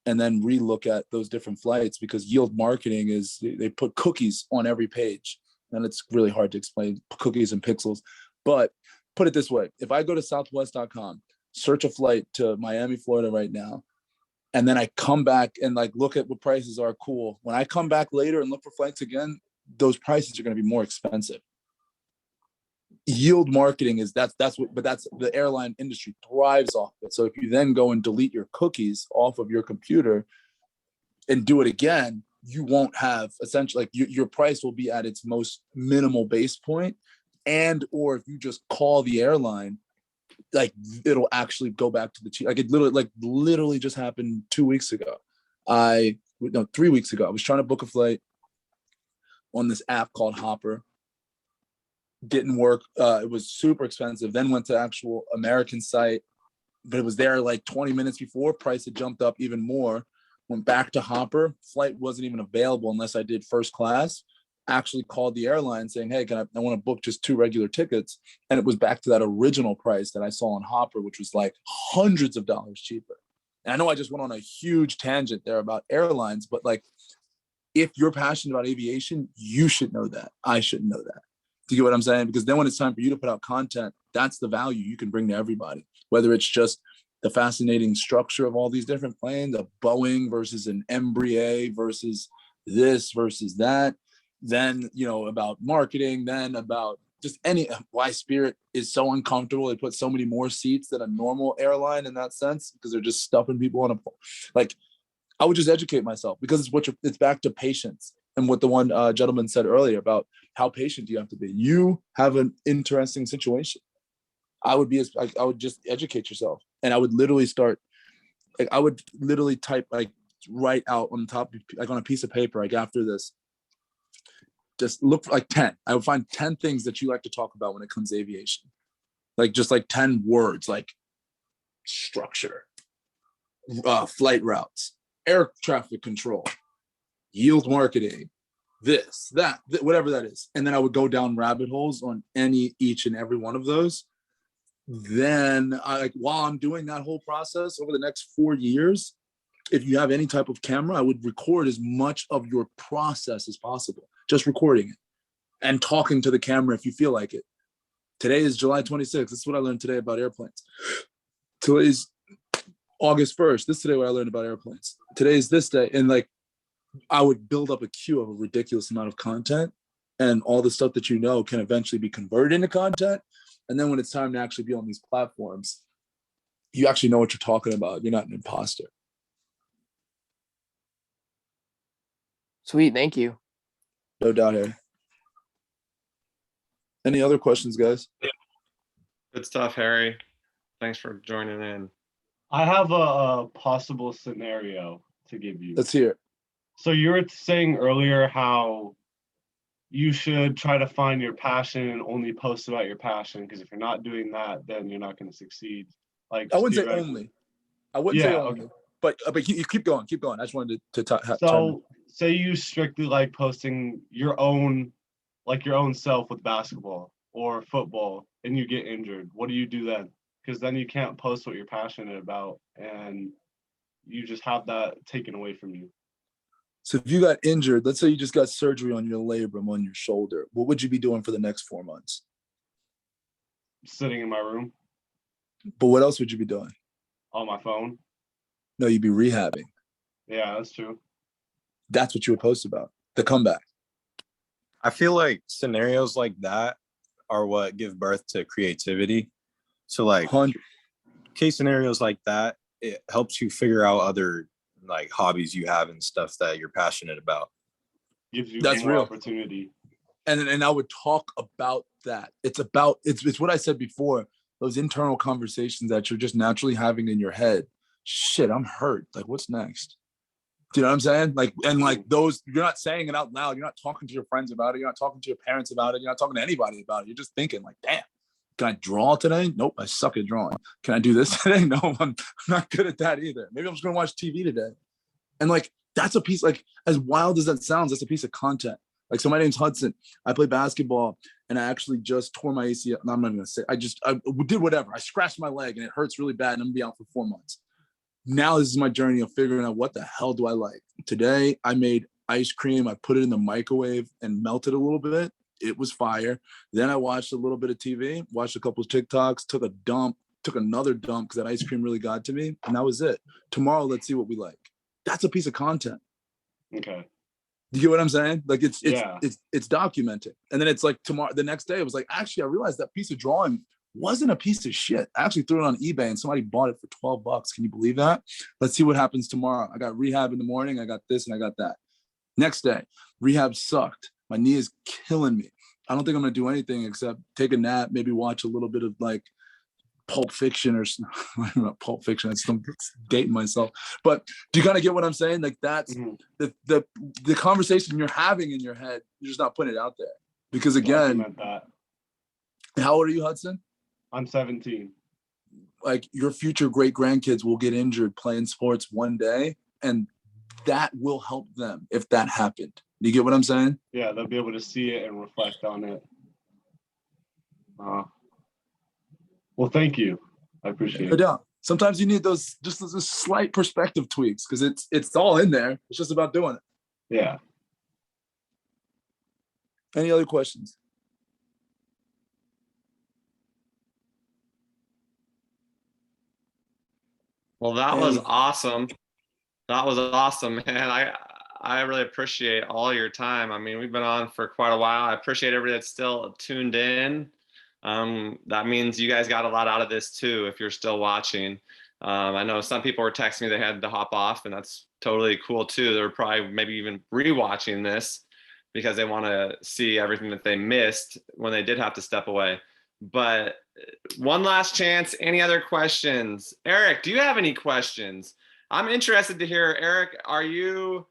and then relook at those different flights, because yield marketing is they put cookies on every page, and it's really hard to explain cookies and pixels. But put it this way, if I go to southwest.com, search a flight to Miami, Florida right now, and then I come back and like look at what prices are cool. When I come back later and look for flights again, those prices are going to be more expensive. Yield marketing that's the airline industry thrives off it. So if you then go and delete your cookies off of your computer and do it again, you won't have, essentially, like, your price will be at its most minimal base point. And or if you just call the airline, like, it'll actually go back to the cheap. Like, it literally just happened 2 weeks ago. 3 weeks ago, I was trying to book a flight on this app called Hopper. Didn't work. It was super expensive. Then went to actual American site, but it was there like 20 minutes before. Price had jumped up even more. Went back to Hopper. Flight wasn't even available unless I did first class. Actually called the airline saying, hey, I want to book just 2 regular tickets. And it was back to that original price that I saw on Hopper, which was like hundreds of dollars cheaper. And I know I just went on a huge tangent there about airlines, but like, if you're passionate about aviation, you should know that. I shouldn't know that. Do you get what I'm saying? Because then when it's time for you to put out content, that's the value you can bring to everybody, whether it's just the fascinating structure of all these different planes, a Boeing versus an Embraer versus this versus that, then, about marketing, then about just why Spirit is so uncomfortable. They put so many more seats than a normal airline in that sense, because they're just stuffing people on I would just educate myself, because it's back to patience. and what the one gentleman said earlier about how patient you have to be. You have an interesting situation. I would just educate yourself, and I would literally start. Like, I would literally type, like, write out on top, like on a piece of paper, like after this. Just look for like 10. I would find 10 things that you like to talk about when it comes to aviation. Like just like 10 words, like structure, flight routes, air traffic control, yield marketing, this, that, whatever that is. And then I would go down rabbit holes on each and every one of those. Then while I'm doing that whole process over the next 4 years, if you have any type of camera, I would record as much of your process as possible, just recording it and talking to the camera if you feel like it. Today is July 26th. This is what I learned today about airplanes. Today's August 1st. This is today what I learned about airplanes. Today is this day. And like, I would build up a queue of a ridiculous amount of content, and all the stuff that you know can eventually be converted into content. And then when it's time to actually be on these platforms, you actually know what you're talking about. You're not an imposter. Sweet, thank you. No doubt, Harry. Any other questions, guys? Good stuff, Harry. Thanks for joining in. I have a possible scenario to give you. Let's hear it. So you were saying earlier how you should try to find your passion and only post about your passion, because if you're not doing that, then you're not going to succeed. Like, I wouldn't say only. I wouldn't say only. Okay. But you keep going. I just wanted to So say you strictly like posting your own self with basketball or football, and you get injured. What do you do then? Because then you can't post what you're passionate about, and you just have that taken away from you. So if you got injured, let's say you just got surgery on your labrum on your shoulder, what would you be doing for the next 4 months? Sitting in my room. But what else would you be doing? On my phone. No, you'd be rehabbing. Yeah, that's true. That's what you would post about, the comeback. I feel like scenarios like that are what give birth to creativity. So like case scenarios like that, it helps you figure out other like hobbies you have and stuff that you're passionate about. Gives you That's more real opportunity. And I would talk about that. It's what I said before, those internal conversations that you're just naturally having in your head. Shit, I'm hurt. Like, what's next? Do you know what I'm saying? Like, and like those, you're not saying it out loud. You're not talking to your friends about it. You're not talking to your parents about it. You're not talking to anybody about it. You're just thinking like, damn, can I draw today? Nope, I suck at drawing. Can I do this today? No, I'm not good at that either. Maybe I'm just gonna watch TV today. And like, that's a piece, like, as wild as that sounds, that's a piece of content. Like, so my name's Hudson. I play basketball, and I actually just tore my ACL. No, I'm not gonna say. I did whatever. I scratched my leg, and it hurts really bad, and I'm gonna be out for 4 months. Now this is my journey of figuring out what the hell do I like. Today I made ice cream. I put it in the microwave and melted a little bit. It was fire. Then I watched a little bit of TV, watched a couple of TikToks, took a dump, took another dump because that ice cream really got to me, and that was it. Tomorrow, let's see what we like. That's a piece of content. Okay. You get what I'm saying? Like it's documented. And then it's like tomorrow, the next day, it was like, actually, I realized that piece of drawing wasn't a piece of shit. I actually threw it on eBay and somebody bought it for $12. Can you believe that? Let's see what happens tomorrow. I got rehab in the morning. I got this and I got that. Next day, rehab sucked. My knee is killing me. I don't think I'm going to do anything except take a nap, maybe watch a little bit of like Pulp Fiction or not Pulp Fiction. I'm still dating myself. But do you kind of get what I'm saying? Like that's the conversation you're having in your head. You're just not putting it out there. Because again, how old are you, Hudson? I'm 17. Like your future great grandkids will get injured playing sports one day, and that will help them if that happened. Do you get what I'm saying? Yeah, they'll be able to see it and reflect on it. Well, thank you. I appreciate it. No doubt. Sometimes you need those just those slight perspective tweaks because it's all in there. It's just about doing it. Yeah. Any other questions? Well, that was awesome. That was awesome, man. I really appreciate all your time. I mean, we've been on for quite a while. I appreciate everybody that's still tuned in. That means you guys got a lot out of this too, if you're still watching. I know some people were texting me they had to hop off, and that's totally cool too. They're probably maybe even rewatching this. because they want to see everything that they missed when they did have to step away. But one last chance. Any other questions? Eric, do you have any questions? I'm interested to hear, Eric, are you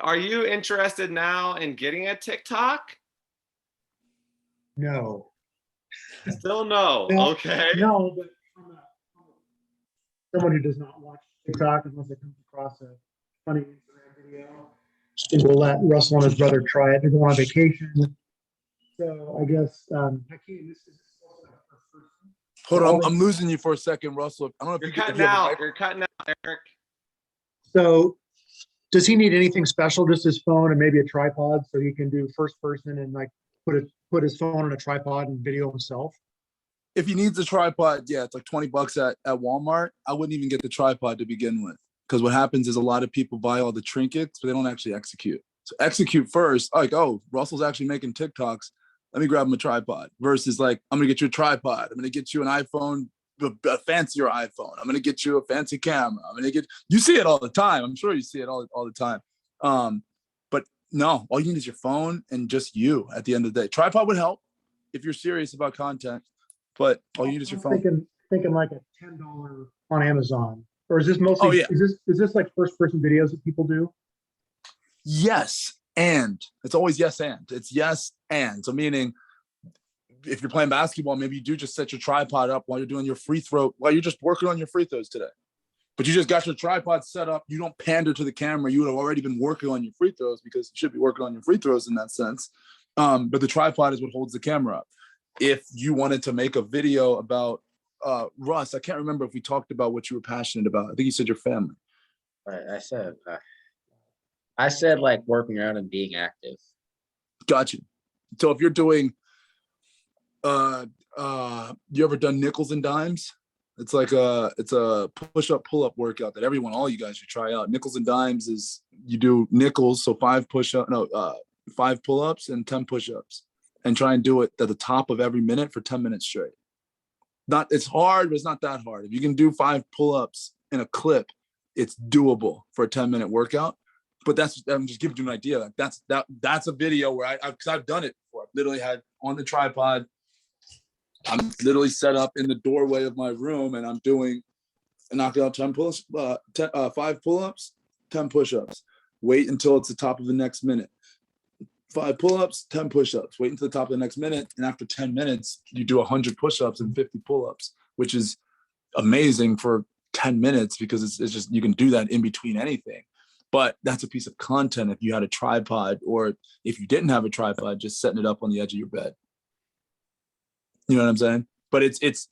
interested now in getting a TikTok? No. Still no. No, Okay. No, but from someone who does not watch TikTok unless it comes across a funny Instagram video, we'll let Russell and his brother try it. They're going on vacation. So I guess Hakeem, this is also the first person. Hold on, I'm losing you for a second, Russell. I don't know if You're you cutting out. You're cutting out, Eric. So does he need anything special? Just his phone and maybe a tripod so he can do first person and like put his phone on a tripod and video himself? If he needs a tripod, yeah, it's like $20 at Walmart. I wouldn't even get the tripod to begin with. Because what happens is a lot of people buy all the trinkets, but they don't actually execute. So execute first, like, oh, Russell's actually making TikToks. Let me grab him a tripod. Versus like, I'm gonna get you a tripod. I'm gonna get you an iPhone, a fancier iPhone. I'm gonna get you a fancy camera. I'm gonna get, you see it all the time. I'm sure you see it all the time. But no, all you need is your phone and just you at the end of the day. Tripod would help if you're serious about content, but all you need is your phone. Thinking like a $10 on Amazon. Or is this mostly, Oh, yeah. is this like first person videos that people do? Yes, and it's always yes and. It's yes and. So meaning, if you're playing basketball, maybe you do just set your tripod up while you're doing your free throw, while you're just working on your free throws today. But you just got your tripod set up. You don't pander to the camera. You would have already been working on your free throws because you should be working on your free throws in that sense. But the tripod is what holds the camera up. If you wanted to make a video about Russ, I can't remember if we talked about what you were passionate about. I think you said your family. I said like working out and being active. Gotcha. So if you're doing, you ever done nickels and dimes? It's like it's a push-up, pull-up workout that all you guys should try out. Nickels and dimes is you do nickels, so 5 pull-ups and 10 push-ups, and try and do it at the top of every minute for 10 minutes straight. It's hard, but it's not that hard. If you can do 5 pull-ups in a clip, it's doable for a 10-minute workout. But I'm just giving you an idea. Like that's a video where I've done it before. I've literally had on the tripod. I'm literally set up in the doorway of my room, and I'm doing knocking out 10 pull-ups, 5 pull-ups, 10 push-ups. Wait until it's the top of the next minute. 5 pull-ups, 10 push-ups. Wait until the top of the next minute, and after 10 minutes, you do 100 push-ups and 50 pull-ups, which is amazing for 10 minutes because it's just, you can do that in between anything. But that's a piece of content if you had a tripod, or if you didn't have a tripod, just setting it up on the edge of your bed. You know what I'm saying? But it's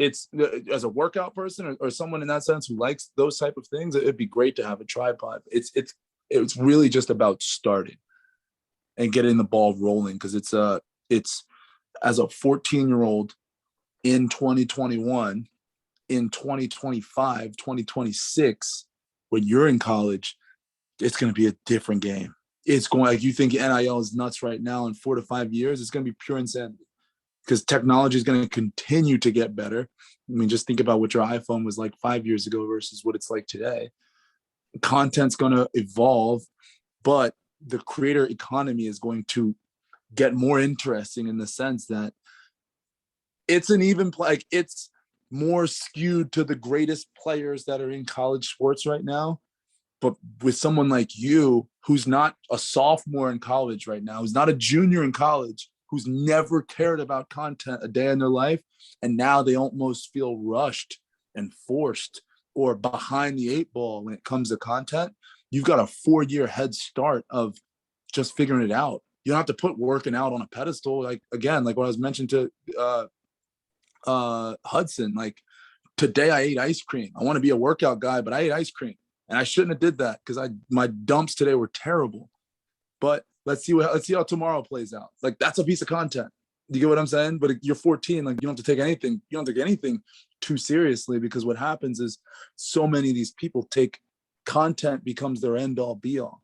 as a workout person or someone in that sense who likes those type of things, it'd be great to have a tripod. It's really just about starting and getting the ball rolling, because it's as a 14-year-old in 2021, in 2025, 2026, when you're in college, it's going to be a different game. It's going, like, you think NIL is nuts right now. In 4 to 5 years, it's going to be pure insanity, because technology is going to continue to get better. I mean, just think about what your iPhone was like 5 years ago versus what it's like today. Content's going to evolve, but the creator economy is going to get more interesting in the sense that it's an even play. Like, it's more skewed to the greatest players that are in college sports right now. But with someone like you, who's not a sophomore in college right now, who's not a junior in college, who's never cared about content a day in their life, and now they almost feel rushed and forced or behind the 8 ball when it comes to content, you've got a 4-year head start of just figuring it out. You don't have to put working out on a pedestal. Like, again, like what I was mentioning to Hudson, like, today I ate ice cream. I want to be a workout guy, but I ate ice cream. And I shouldn't have did that because my dumps today were terrible. But let's see how tomorrow plays out. Like, that's a piece of content. You get what I'm saying? But you're 14, like, you don't have to take anything too seriously, because what happens is so many of these people take content becomes their end all be all.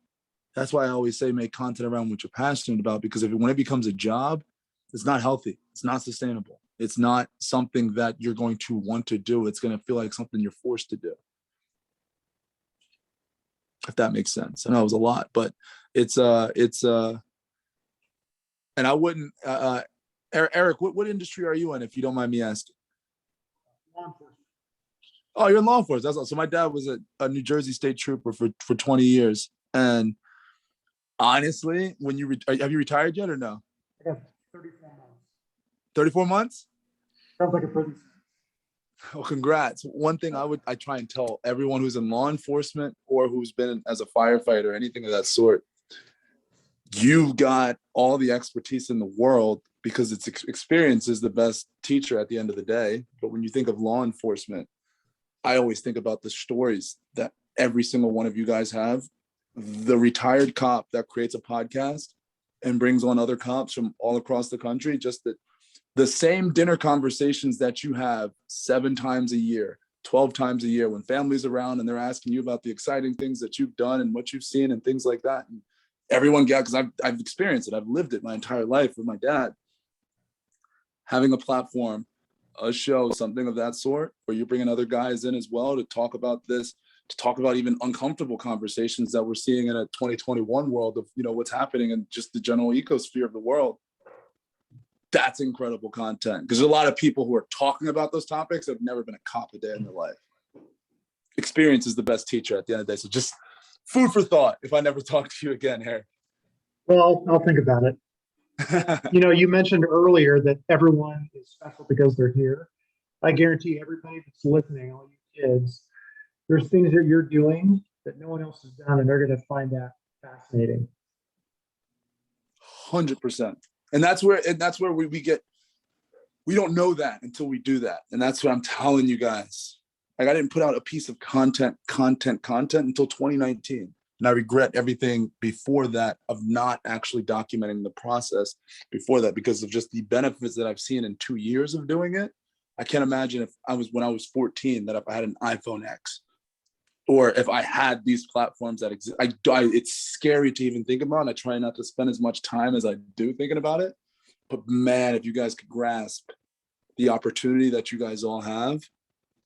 That's why I always say make content around what you're passionate about, because when it becomes a job, it's not healthy. It's not sustainable. It's not something that you're going to want to do. It's going to feel like something you're forced to do. If that makes sense. I know it was a lot, but it's And I wouldn't, Eric, what industry are you in, if you don't mind me asking? Law enforcement. Oh, you're in law enforcement. That's all. So my dad was a New Jersey state trooper for 20 years. And honestly, when have you retired yet or no? I got 34 months. 34 months? Sounds like a prison sentence. Well, congrats. One thing I try and tell everyone who's in law enforcement or who's been as a firefighter or anything of that sort, you've got all the expertise in the world, because it's experience is the best teacher at the end of the day. But when you think of law enforcement, I always think about the stories that every single one of you guys have. The retired cop that creates a podcast and brings on other cops from all across the country, just that the same dinner conversations that you have 7 times a year, 12 times a year, when family's around and they're asking you about the exciting things that you've done and what you've seen and things like that. And everyone because I've experienced it. I've lived it my entire life with my dad. Having a platform, a show, something of that sort, where you're bringing other guys in as well to talk about this, to talk about even uncomfortable conversations that we're seeing in a 2021 world of, what's happening in just the general ecosphere of the world. That's incredible content, because there's a lot of people who are talking about those topics have never been a cop a day in their life. Experience is the best teacher at the end of the day. So just food for thought if I never talk to you again, Harry. Well, I'll think about it. You mentioned earlier that everyone is special because they're here. I guarantee everybody that's listening, all you kids, there's things that you're doing that no one else has done, and they're going to find that fascinating. 100%. And that's where we don't know that until we do that. And that's what I'm telling you guys. Like, I didn't put out a piece of content until 2019. And I regret everything before that of not actually documenting the process before that, because of just the benefits that I've seen in 2 years of doing it. I can't imagine when I was 14, that if I had an iPhone X, or if I had these platforms that exist. It's scary to even think about, and I try not to spend as much time as I do thinking about it. But man, if you guys could grasp the opportunity that you guys all have,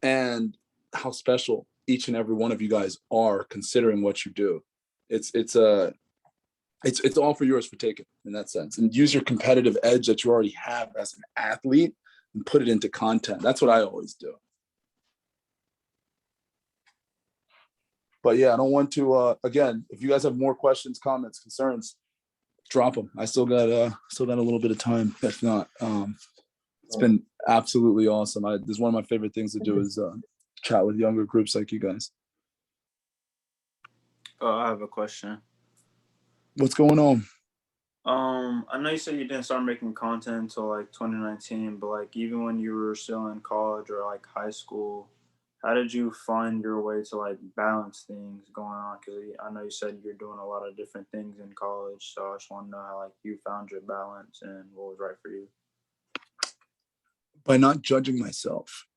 and how special each and every one of you guys are, considering what you do, it's all for yours for taking in that sense. And use your competitive edge that you already have as an athlete and put it into content. That's what I always do. But yeah, I don't want to, again, if you guys have more questions, comments, concerns, drop them. I still got a little bit of time. If not, it's been absolutely awesome. This is one of my favorite things to do is chat with younger groups like you guys. I have a question. What's going on? I know you said you didn't start making content until like 2019, but like even when you were still in college or like high school, how did you find your way to like balance things going on? Because I know you said you're doing a lot of different things in college, so I just want to know how like you found your balance and what was right for you. By not judging myself,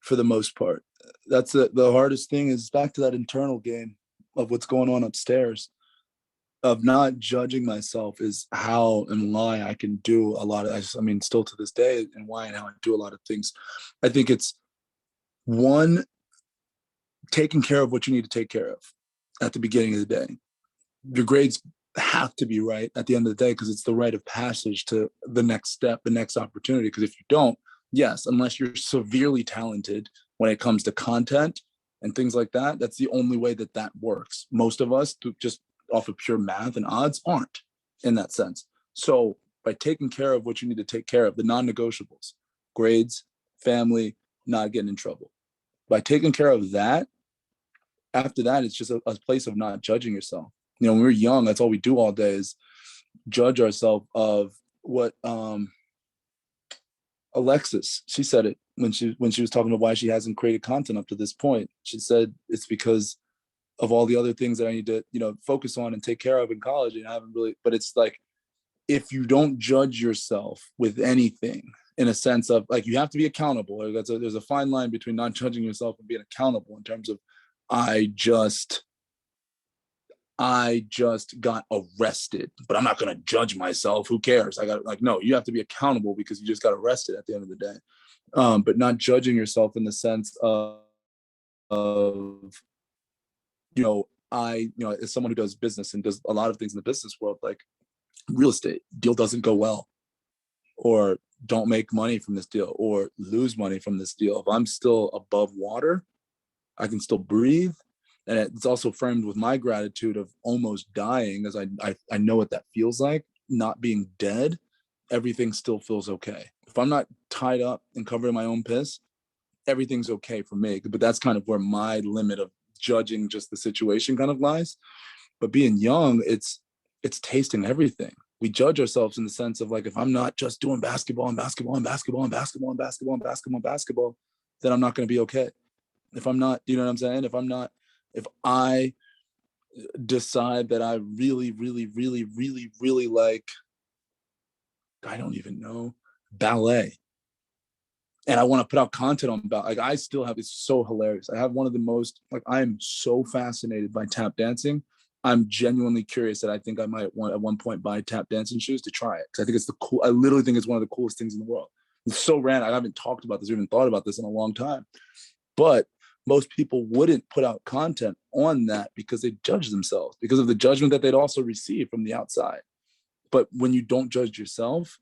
for the most part. That's the hardest thing, is back to that internal game of what's going on upstairs. Of not judging myself is how and why I can do a lot of, still to this day, and why and how I do a lot of things. I think it's one, taking care of what you need to take care of at the beginning of the day. Your grades have to be right at the end of the day, because it's the rite of passage to the next step, the next opportunity. Because if you don't, yes, unless you're severely talented when it comes to content and things like that, that's the only way that works. Most of us, just off of pure math and odds, aren't in that sense. So by taking care of what you need to take care of, the non-negotiables, grades, family, not getting in trouble. By taking care of that, after that, it's just a place of not judging yourself. When we're young, that's all we do all day is judge ourselves of what Alexis, she said it when she was talking about why she hasn't created content up to this point. She said it's because of all the other things that I need to, focus on and take care of in college. And I haven't really, but it's like, if you don't judge yourself with anything, in a sense of like, you have to be accountable. There's a fine line between not judging yourself and being accountable, in terms of, I just got arrested, but I'm not going to judge myself. Who cares? No, you have to be accountable because you just got arrested at the end of the day. But not judging yourself in the sense of as someone who does business and does a lot of things in the business world, like, real estate deal doesn't go well, or don't make money from this deal, or lose money from this deal, if I'm still above water, I can still breathe. And it's also framed with my gratitude of almost dying, as I know what that feels like, not being dead. Everything still feels okay. If I'm not tied up and covering my own piss, everything's okay for me. But that's kind of where my limit of judging just the situation kind of lies. But being young, it's tasting everything. We judge ourselves in the sense of like, if I'm not just doing basketball and basketball and basketball and basketball and basketball and basketball and basketball, then I'm not going to be okay. If I'm not, you know what I'm saying? If I decide that I really, really, really, really, really like, I don't even know, ballet, and I want to put out content on ballet, like I still have, it's so hilarious. I have one of the most, like, I am so fascinated by tap dancing. I'm genuinely curious that I think I might want at one point buy tap dancing shoes to try it. Cause I think it's I literally think it's one of the coolest things in the world. It's so random. I haven't talked about this or even thought about this in a long time. But most people wouldn't put out content on that because they judge themselves because of the judgment that they'd also receive from the outside. But when you don't judge yourself,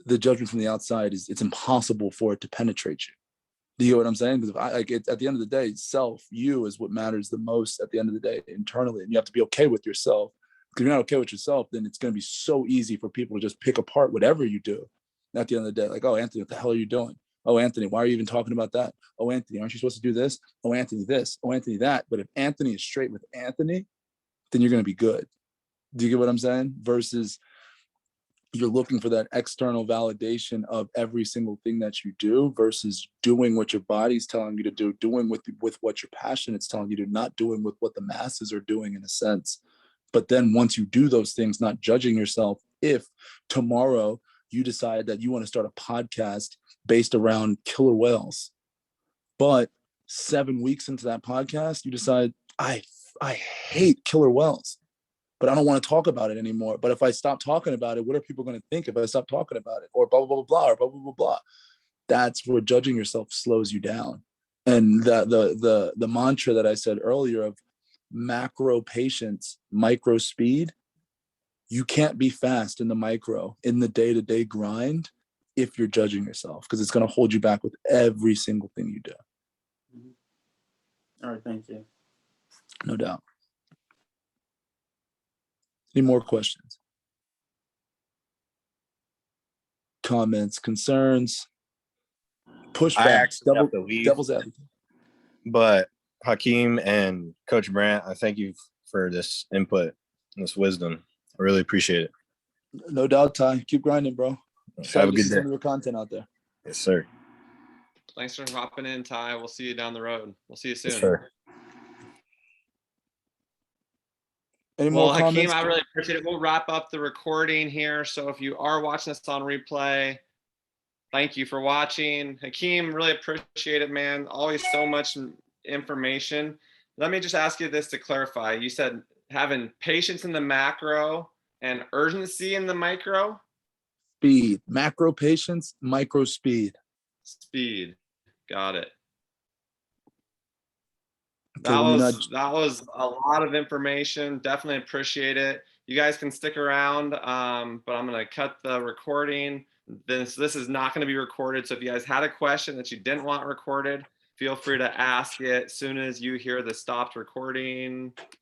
the judgment from the outside it's impossible for it to penetrate you. Do you get what I'm saying? Because at the end of the day, you is what matters the most at the end of the day internally. And you have to be okay with yourself. Because if you're not okay with yourself, then it's going to be so easy for people to just pick apart whatever you do. At the end of the day, like, oh, Anthony, what the hell are you doing? Oh, Anthony, why are you even talking about that? Oh, Anthony, aren't you supposed to do this? Oh, Anthony, this. Oh, Anthony, that. But if Anthony is straight with Anthony, then you're going to be good. Do you get what I'm saying? Versus you're looking for that external validation of every single thing that you do versus doing what your body's telling you to do, doing with what your passion is telling you to, not doing with what the masses are doing in a sense. But then once you do those things, not judging yourself, if tomorrow you decide that you want to start a podcast based around killer whales, but 7 weeks into that podcast, you decide, I hate killer whales, but I don't want to talk about it anymore. But if I stop talking about it, what are people going to think if I stop talking about it? Or blah, blah, blah, blah, or blah, blah, blah, blah. That's where judging yourself slows you down. And the mantra that I said earlier of macro patience, micro speed, you can't be fast in the micro, in the day-to-day grind, if you're judging yourself, because it's going to hold you back with every single thing you do. All right, thank you. No doubt. Any more questions? Comments, concerns, I pushback, actually have to leave, devil's advocate. but Hakeem and Coach Brandt, I thank you for this input and this wisdom. I really appreciate it. No doubt, Ty. Keep grinding, bro. Have a good day. Some of your content out there. Yes, sir. Thanks for hopping in, Ty. We'll see you down the road. We'll see you soon. Yes, sir. Any Well, more Hakeem, comments? I really appreciate it. We'll wrap up the recording here. So if you are watching this on replay, thank you for watching. Hakeem, really appreciate it, man. Always so much information. Let me just ask you this to clarify. You said having patience in the macro and urgency in the micro? Speed. Macro patience, micro speed. Speed. Got it. Okay, That was a lot of information. Definitely appreciate it. You guys can stick around, but I'm gonna cut the recording. This is not gonna be recorded. So if you guys had a question that you didn't want recorded, feel free to ask it as soon as you hear the stopped recording.